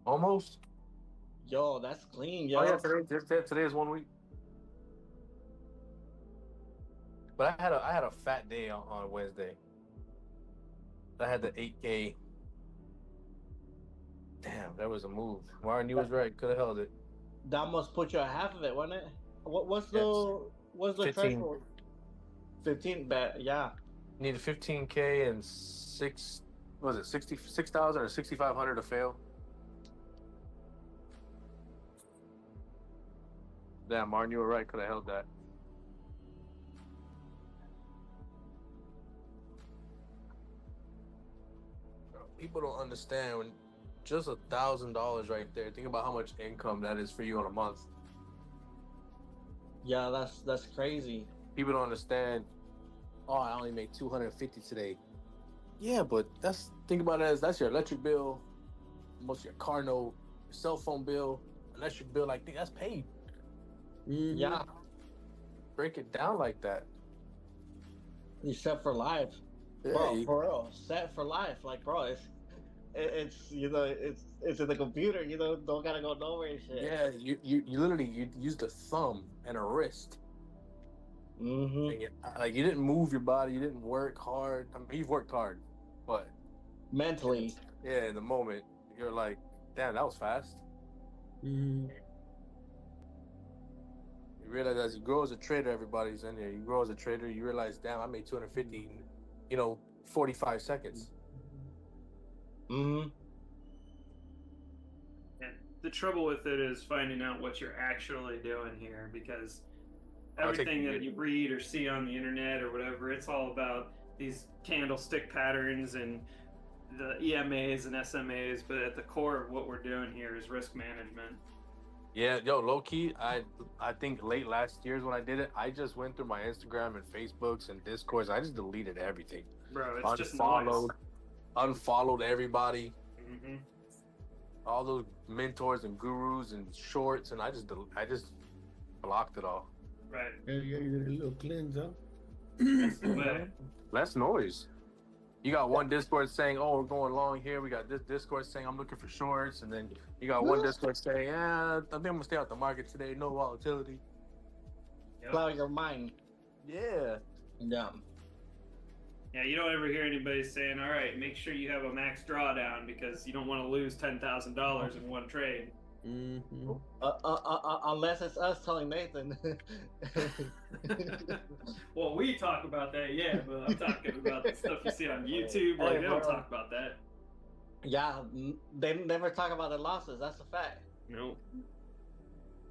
Almost. Yo, that's clean, yo. Oh yeah, today is 1 week. But I had a fat day on Wednesday. I had the 8K. Damn, that was a move. Martin, you was right. Could have held it. That must put you at half of it, wasn't it? What's the 15. Threshold? 15 bet, yeah. Need a 15K and 66,000 or 6,500 to fail. Damn, Martin, you were right. Could have held that. People don't understand when just $1,000 right there. Think about how much income that is for you on a month. Yeah, that's crazy. People don't understand. Oh, I only make 250 today. Yeah, but think about it as that's your electric bill, most of your car note, your cell phone bill, electric bill. Like that's paid. Mm-hmm. Yeah. Break it down like that. You set for life. Yeah, bro, for real. Set for life. Like, bro, it's in the computer, don't gotta go nowhere and shit. Yeah, you literally use the thumb and a wrist. Mm-hmm. Like you didn't move your body, you didn't work hard. I mean, you've worked hard, but mentally, yeah, in the moment, you're like, damn, that was fast. Mm-hmm. You realize as you grow as a trader, everybody's in there. You grow as a trader, you realize, damn, I made 250 in, 45 seconds. Mm-hmm. the trouble with it is finding out what you're actually doing here, because I'll take everything the- that you read or see on the internet or whatever, it's all about these candlestick patterns and the EMAs and SMAs, but at the core of what we're doing here is risk management. Yeah, yo, low key, I think late last year is when I did it. I just went through my Instagram and Facebooks and Discords. I just deleted everything. Bro, it's just Unfollowed, noise. unfollowed everybody, Mm-hmm. all those mentors and gurus and shorts, and I just blocked it all. Right. Yeah, you did a little cleanse, huh? That's the way. Less noise. You got one Discord saying, "Oh, we're going long here." We got this Discord saying, "I'm looking for shorts," and then you got one Discord saying, "Yeah, I think I'm gonna stay out the market today. No volatility." Yep. Cloud your mind. Yeah. Yeah. Yeah, you don't ever hear anybody saying, "All right, make sure you have a max drawdown because you don't want to lose $10,000 in one trade." Mm-hmm. Unless it's us telling Nathan. Well, we talk about that, yeah, but I'm talking about the stuff you see on YouTube. Like, Hey, they don't bro. talk about that. Yeah, they never talk about the losses. That's a fact. No.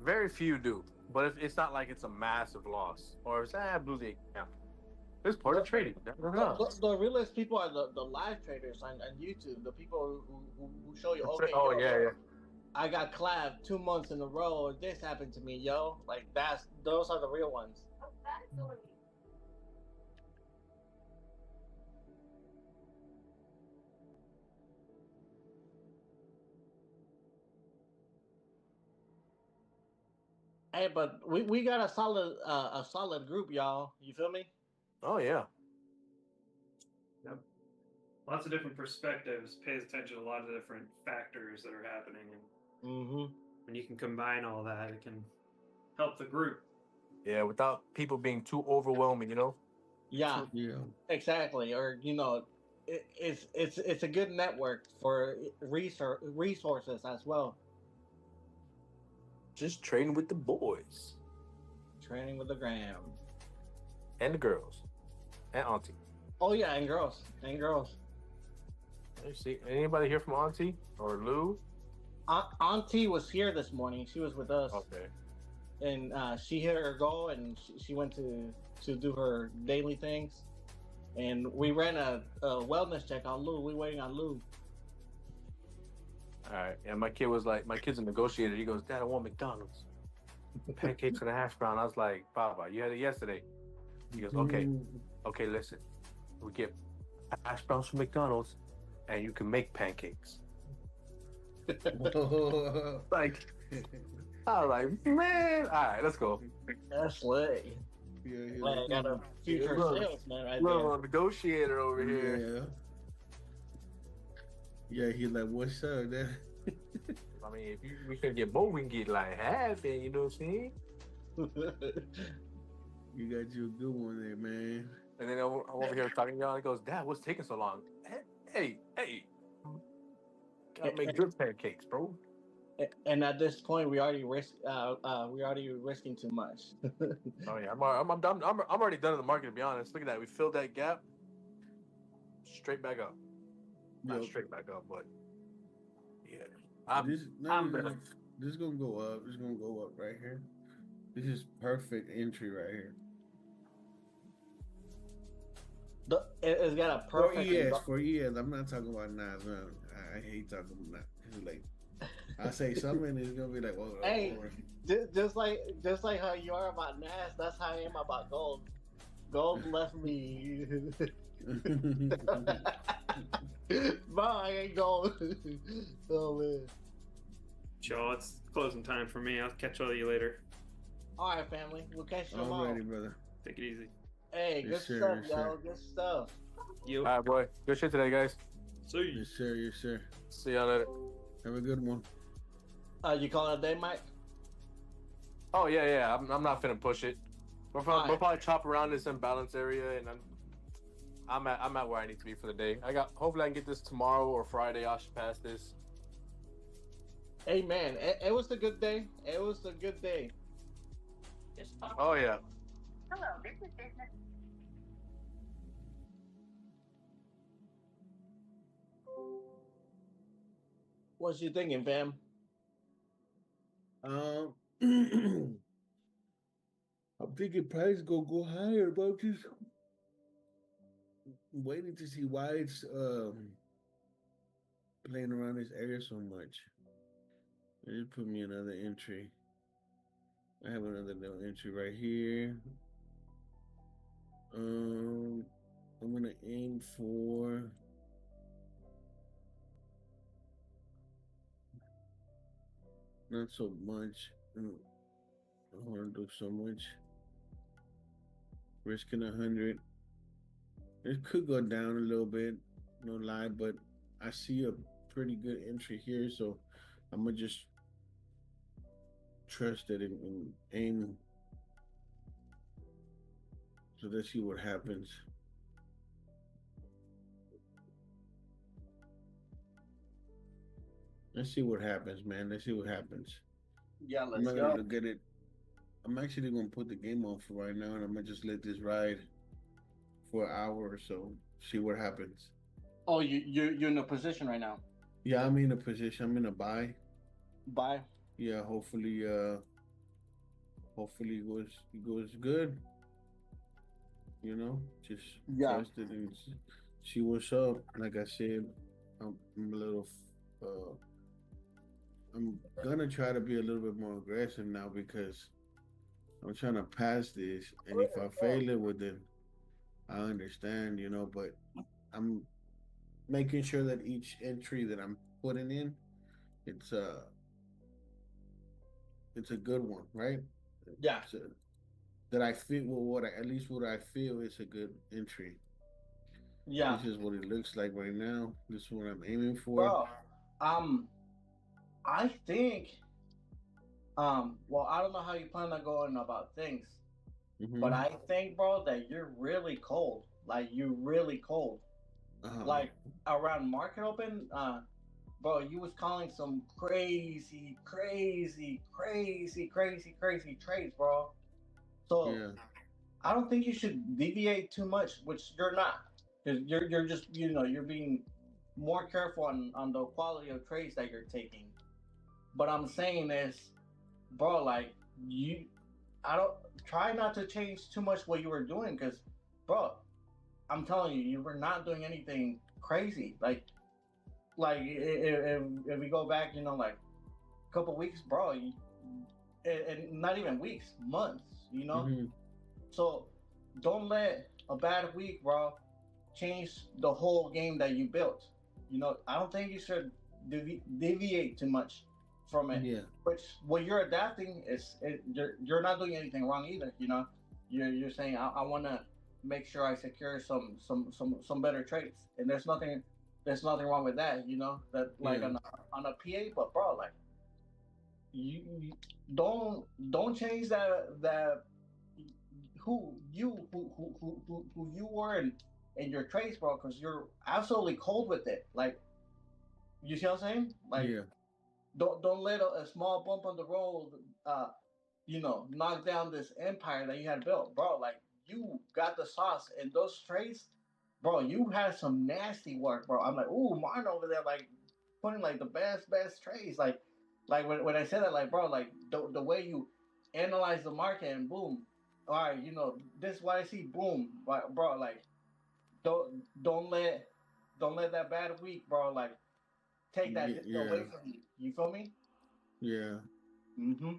Very few do, but if it's not like it's a massive loss or it's blew the account. It's part of trading. The realest people are the live traders on YouTube. The people who show you, okay, Oh yo, yeah. I got clapped 2 months in a row. This happened to me, yo. Like those are the real ones. Hey, but we got a solid group, y'all. You feel me? Oh yeah. Yep. Lots of different perspectives. Pays attention to a lot of different factors that are happening, and Mm-hmm. when you can combine all that, it can help the group. Yeah, without people being too overwhelming, you know. Yeah, Yeah. exactly. Or it's a good network for resources as well. Just trading with the boys Training with the gram. and the girls and auntie. Oh yeah, and girls. You see anybody here from auntie or Lou? Auntie was here this morning. She was with us, Okay. and she hit her goal, and she went to do her daily things. And we ran a wellness check on Lou. We waiting on Lou. All right. And my kid's a negotiator. He goes, "Dad, I want McDonald's. Pancakes and a hash brown." I was like, "Papa, you had it yesterday." He goes, "Okay, listen. We get hash browns from McDonald's, and you can make pancakes." Like, I was like, "Man, all right, let's go." That's lit. Yeah, Man, I got a future salesman right Little there. negotiator over here. Yeah, he's like, "What's up, Dad?" I mean, if we can get both, we can get like half, and you know what I'm saying? You got you a good one there, man. And then I'm over here talking to y'all. He goes, "Dad, what's taking so long?" Hey, gotta make good pancakes, bro. And at this point, we already risking too much. Oh yeah, I'm already done in the market, to be honest. Look at that, we filled that gap. Straight back up. Not Yep. straight back up, but yeah. This I'm is gonna go up. It's gonna go up right here. This is perfect entry right here. It's got a For perfect. ES. I'm not talking about Nas. Man. I hate talking about Nas. It's like I say something, and it's gonna be like, "Well, Hey, just like how you are about Nas, that's how I am about gold. Gold left me. Bye, I ain't gold. Oh man. Joe, it's closing time for me. I'll catch all of you later. All right, family. We'll catch you tomorrow. Alrighty, brother. Take it easy. Hey, Yes, good sir, stuff, yes, sir. y'all. Good stuff. You. All right, boy. Good shit today, guys. See. Yes, sir. Yes, sir. See y'all later. Have a good one. You calling it a day, Mike? Oh yeah. I'm not finna push it. We'll Alright. probably chop around this imbalance area, and I'm at where I need to be for the day. Hopefully I can get this tomorrow or Friday. I should pass this. Hey, man, it was a good day. It was a good day. Oh yeah. Hello, this is business. What you thinking, fam? Um, I'm thinking price go higher, but I'm just waiting to see why it's playing around this area so much. It just put me another entry. I have another little entry right here. Um, I'm gonna aim for not so much. I don't want to do so much. Risking 100. It could go down a little bit, no lie, but I see a pretty good entry here, so I'm gonna just trust it and aim. So let's see what happens. Let's see what happens, man. Let's see what happens. Yeah, I'm let's not gonna go. look at it. I'm actually gonna put the game on for right now, and I'm gonna just let this ride for an hour or so. See what happens. Oh, you're in a position right now. Yeah, I'm in a position. I'm in a buy. Buy. Yeah, hopefully it goes good. Just Yeah. trust it and see what's up. Like I said, I'm a little. Uh, I'm gonna try to be a little bit more aggressive now because I'm trying to pass this, and if I fail it, well then I understand, but I'm making sure that each entry that I'm putting in, it's a it's a good one, right? Yeah. It's a, that I feel at least what I feel is a good entry. Yeah. This is what it looks like right now. This is what I'm aiming for. Bro, um, I think, well, I don't know how you plan on going about things, but Mm-hmm. I think, bro, that you're really cold. Like, you're really cold. Uh, Like, around market open, bro, you was calling some crazy, crazy, crazy, crazy, crazy trades, bro. So yeah, I don't think you should deviate too much, which you're not, because you're just you're being more careful on the quality of trades that you're taking. But I'm saying is, bro, like you, I don't try not to change too much what you were doing, because, bro, I'm telling you, you were not doing anything crazy. Like if we go back, like a couple weeks, bro, and not even weeks, months. mm-hmm. So don't let a bad week, bro, change the whole game that you built. I don't think you should deviate too much from it. Yeah, Which what you're adapting is you're not doing anything wrong either. You're saying I want to make sure I secure some better trades, and there's nothing wrong with that. That like yeah, on a PA, but bro, like you don't change that who you were in your trades, bro, because you're absolutely cold with it. Like, you see what I'm saying? Like, yeah, don't let a small bump on the road, knock down this empire that you had built, bro. Like, you got the sauce in those trades, bro. You had some nasty work, bro. I'm like, ooh, Martin over there, like putting like the best trades, like when I said that, like, bro, like the way you analyze the market and boom, all right, this is what I see, boom, bro, like don't let don't let that bad week, bro, like take that away yeah, from you. You feel me? yeah. Mm-hmm.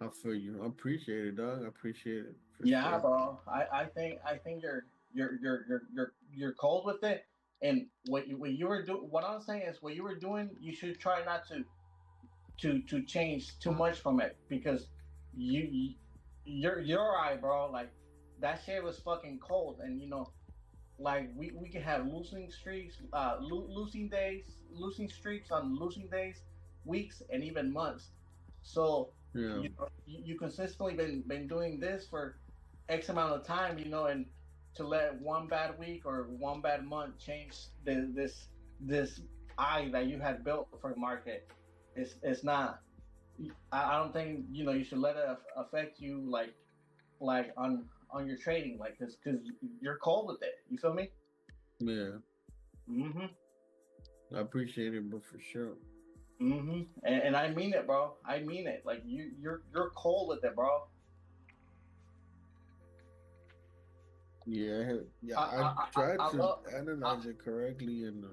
I feel you. I appreciate it, dog. I appreciate it for Yeah, sure. bro. I think you're cold with it, and what you were doing. What I'm saying is, what you were doing, you should try not to change too much from it, because you you're right, bro. Like, that shit was fucking cold, and like we can have losing streaks, losing days, losing streaks on losing days, weeks, and even months. So Yeah, you consistently been doing this for X amount of time, and to let one bad week or one bad month change this eye that you had built for the market, it's not. I don't think you should let it affect you, like on your trading, like, because you're cold with it. You feel me? yeah. Mm-hmm. I appreciate it, but for sure. And I mean it, bro. I mean it. Like you're cold with it, bro. Yeah, I I I I, tried I to love. I, analyze it correctly, and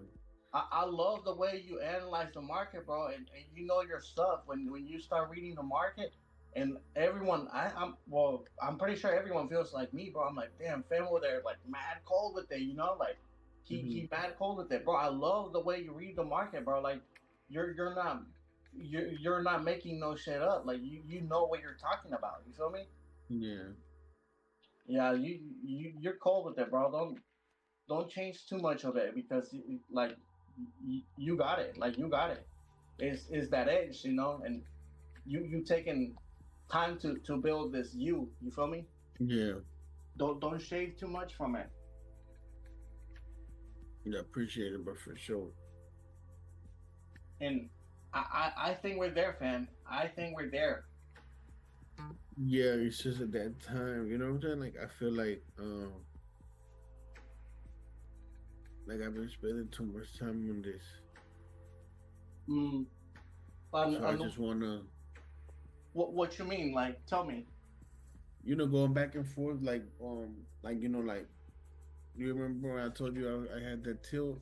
I love the way you analyze the market, bro, and you know your stuff when you start reading the market. And everyone, I'm pretty sure everyone feels like me, bro. I'm like, damn, fam over there, like mad cold with it, you know, like Mhm. he mad cold with it, bro. I love the way you read the market, bro. Like you're not you're not making no shit up. Like you know what you're talking about. You feel me? Yeah, Yeah, you're cold with it, bro. Don't change too much of it because like you got it, like you got it. Is that edge, you know, and you taking time to build this you feel me? yeah, Don't shave too much from it. yeah. Appreciate it, but for sure. And I think we're there, fam. I think we're there. Yeah, it's just at that time, you know what I'm saying? Like I feel like I've been spending too much time on this, mm, so I just wanna, what you mean, like tell me. going back and forth, like like you remember when I told you I had that tilt.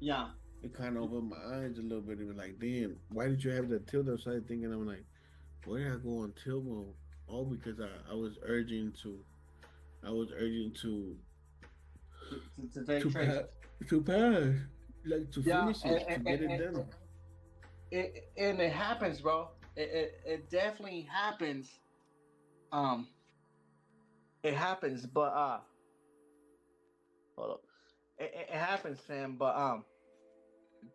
Yeah. It kind of opened my eyes a little bit. It was like, damn, why did you have that tilt? I started thinking, I'm like, where did I go on tilt mode? Oh, because I was urging To take to trades. pass, to pass, like to Yeah, finish it, to get it done. and it happens, bro. It definitely happens. Um, it happens, but hold up. It happens, fam. But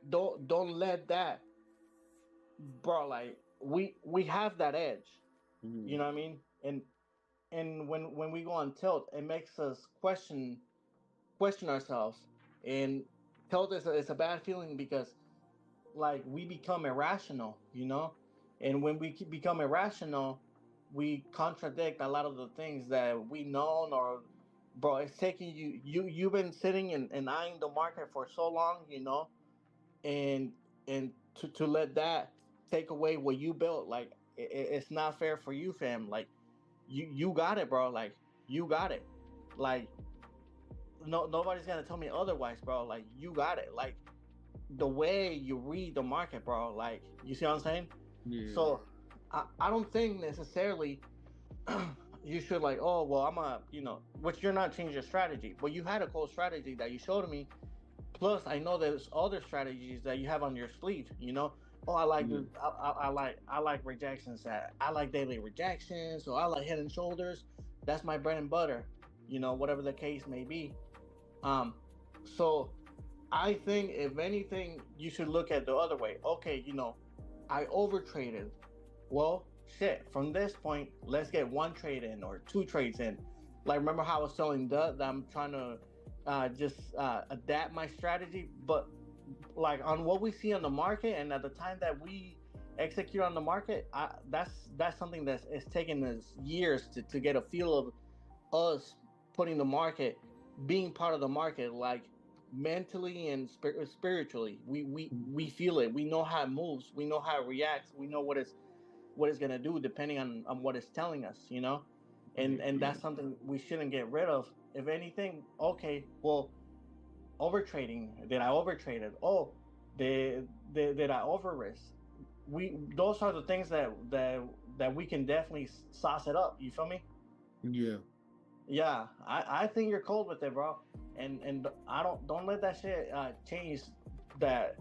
don't let that, bro. Like we have that edge. Mhm. You know what I mean? And when we go on tilt, it makes us question ourselves. And tilt is a bad feeling because like we become irrational, you know. And when we become irrational, we contradict a lot of the things that we know. Or bro, it's taking you've been sitting and eyeing the market for so long, you know, and to let that take away what you built, like it's not fair for you, fam. Like you got it, bro. Like you got it. Like nobody's gonna tell me otherwise, bro. Like you got it. Like the way you read the market, bro. Like you see what I'm saying? Yeah, So I don't think necessarily you should like, oh well, I'm a, you know, which you're not changing your strategy, but you had a cool strategy that you showed me. Plus, I know there's other strategies that you have on your sleeve. You know, oh, I like yeah, I like rejections. That I like daily rejections. So I like head and shoulders. That's my bread and butter. You know, whatever the case may be. Um, so I think if anything, you should look at the other way. Okay, you know, I overtraded. Well, shit. From this point, let's get one trade in or two trades in. Like remember how I was telling Doug that I'm trying to just adapt my strategy, but like on what we see on the market and at the time that we execute on the market, that's something that's it's taken us years to get a feel of us putting the market, being part of the market, like mentally and spiritually. We feel it. We know how it moves. We know how it reacts. We know what it's gonna do depending on what it's telling us. You know, and yeah, that's something we shouldn't get rid of. If anything, okay, well, overtrading. Did I overtraded? Oh, did I over risk? We those are the things that we can definitely sauce it up. You feel me? yeah. Yeah, I think you're cold with it, bro. And I don't let that shit change that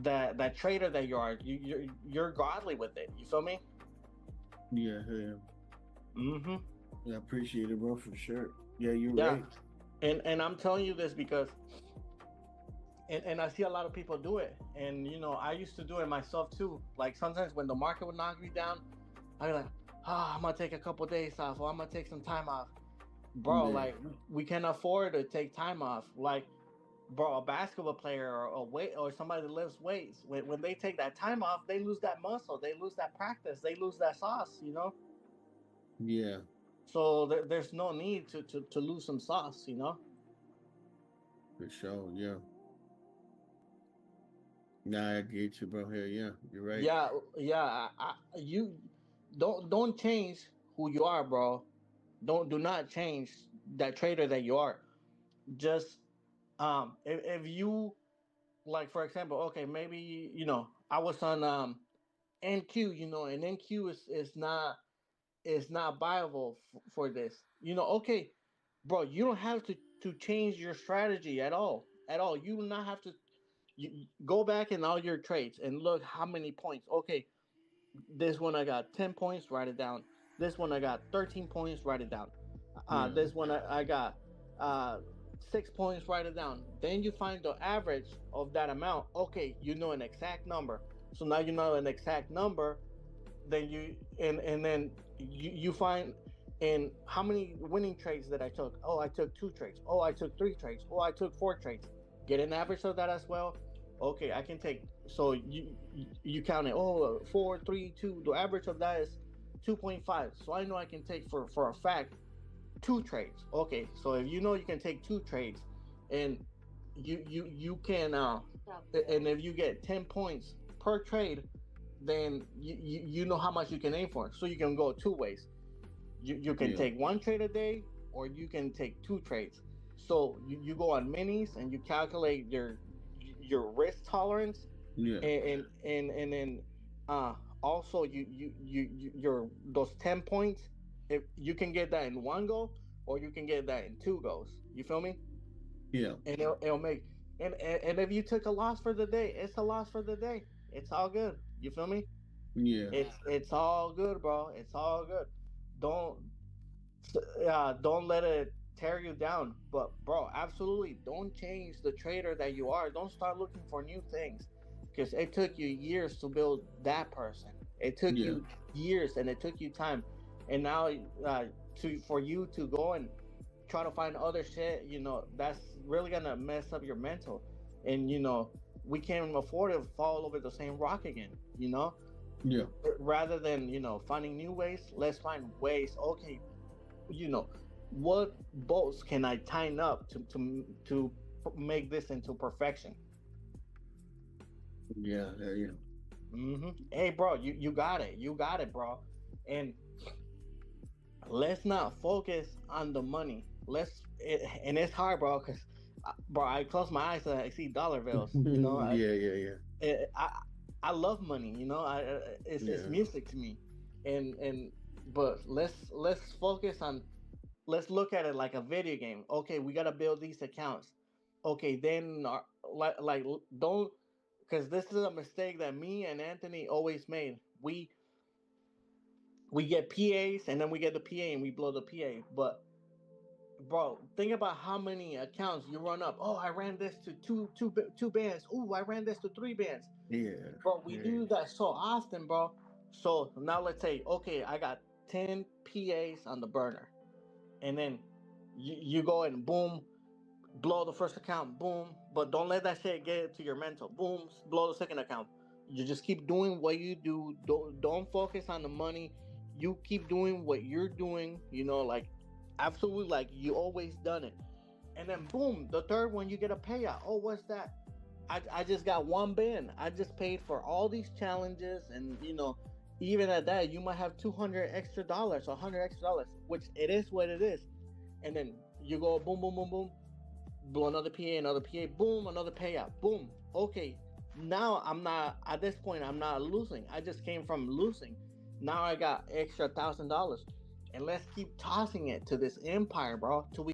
that trader that you are. You're godly with it. You feel me? Yeah, yeah. Mm-hmm. Yeah, I appreciate it, bro, for sure. Yeah, you're Yeah, right. and I'm telling you this because and I see a lot of people do it, and you know I used to do it myself too. Like sometimes when the market would knock me down, I'd be like, ah, I'm gonna take a couple days off, or I'm gonna take some time off, bro. Yeah, Like we can afford to take time off. Like bro, a basketball player or a weight or somebody that lifts weights, when they take that time off, they lose that muscle, they lose that practice, they lose that sauce, you know. yeah, So there's no need to lose some sauce, you know. for sure. Yeah, Nah, I get you, bro. Hell yeah, you're right. Yeah. You don't change who you are, bro. Do not change that trader that you are. Just if you like, for example, okay, maybe I was on NQ, and NQ is not viable for this. Okay, bro, you don't have to change your strategy at all. At all. You do not have to go back in all your trades and look how many points. Okay, this one I got 10 points, write it down. This one I got 13 points, write it down. Yeah, This one I got 6 points, write it down. Then you find the average of that amount. Okay, you know an exact number. So now you know an exact number. Then and then you find in how many winning trades that I took. Oh, I took 2 trades. Oh, I took 3 trades. Oh, I took 4 trades. Get an average of that as well. Okay, I can take. So you count it. Oh, 4, 3, 2. The average of that is 2.5. So I know I can take for a fact 2 trades. Okay, so if you know you can take 2 trades, and you can and if you get 10 points per trade, then you know how much you can aim for. So you can go 2 ways. You can yeah, take 1 trade a day, or you can take 2 trades. So you go on minis and you calculate your risk tolerance, yeah, and then uh also your those 10 points, if you can get that in 1 go, or you can get that in 2 goes. You feel me? yeah, And it'll make, and if you took a loss for the day, it's a loss for the day. It's all good. You feel me? yeah, It's all good, bro. It's all good. Don't don't let it tear you down. But bro, absolutely don't change the trader that you are. Don't start looking for new things, because it took you years to build that person. It took yeah, you years, and it took you time, and now to for you to go and try to find other shit, that's really gonna mess up your mental, and we can't afford to fall over the same rock again. yeah, Rather than finding new ways, let's find ways. Okay, you know what bolts can I tighten up to make this into perfection. yeah, yeah. Hey bro, you got it, bro. And let's not focus on the money. And it's hard, bro, because bro, I close my eyes and I see dollar bills. Yeah, yeah, yeah, I love money. It's yeah, music to me. And but let's focus on, let's look at it like a video game. Okay, we gotta build these accounts. Okay, then like don't, because this is a mistake that me and Anthony always made. We get PAs, and then we get the PA and we blow the PA. But bro, think about how many accounts you run up. Oh, I ran this to two bands. Oh, I ran this to 3 bands. yeah, Bro, we yeah, do that so often, bro. So now let's say, okay, I got 10 PAs on the burner, and then you go and boom, blow the first account, boom, but don't let that shit get to your mental. Boom, blow the second account. You just keep doing what you do. Don't focus on the money. You keep doing what you're doing. Like absolutely, like you always done it. And then boom, the third one you get a payout. Oh, what's that? I just got 1 band. I just paid for all these challenges, and even at that, you might have $200 extra dollars, $100 extra dollars, which it is what it is. And then you go boom, boom, boom, boom, blow another PA, boom, another payout, boom. Okay, now I'm not at this point. I'm not losing. I just came from losing. Now I got extra $1,000, and let's keep tossing it to this empire, bro, till we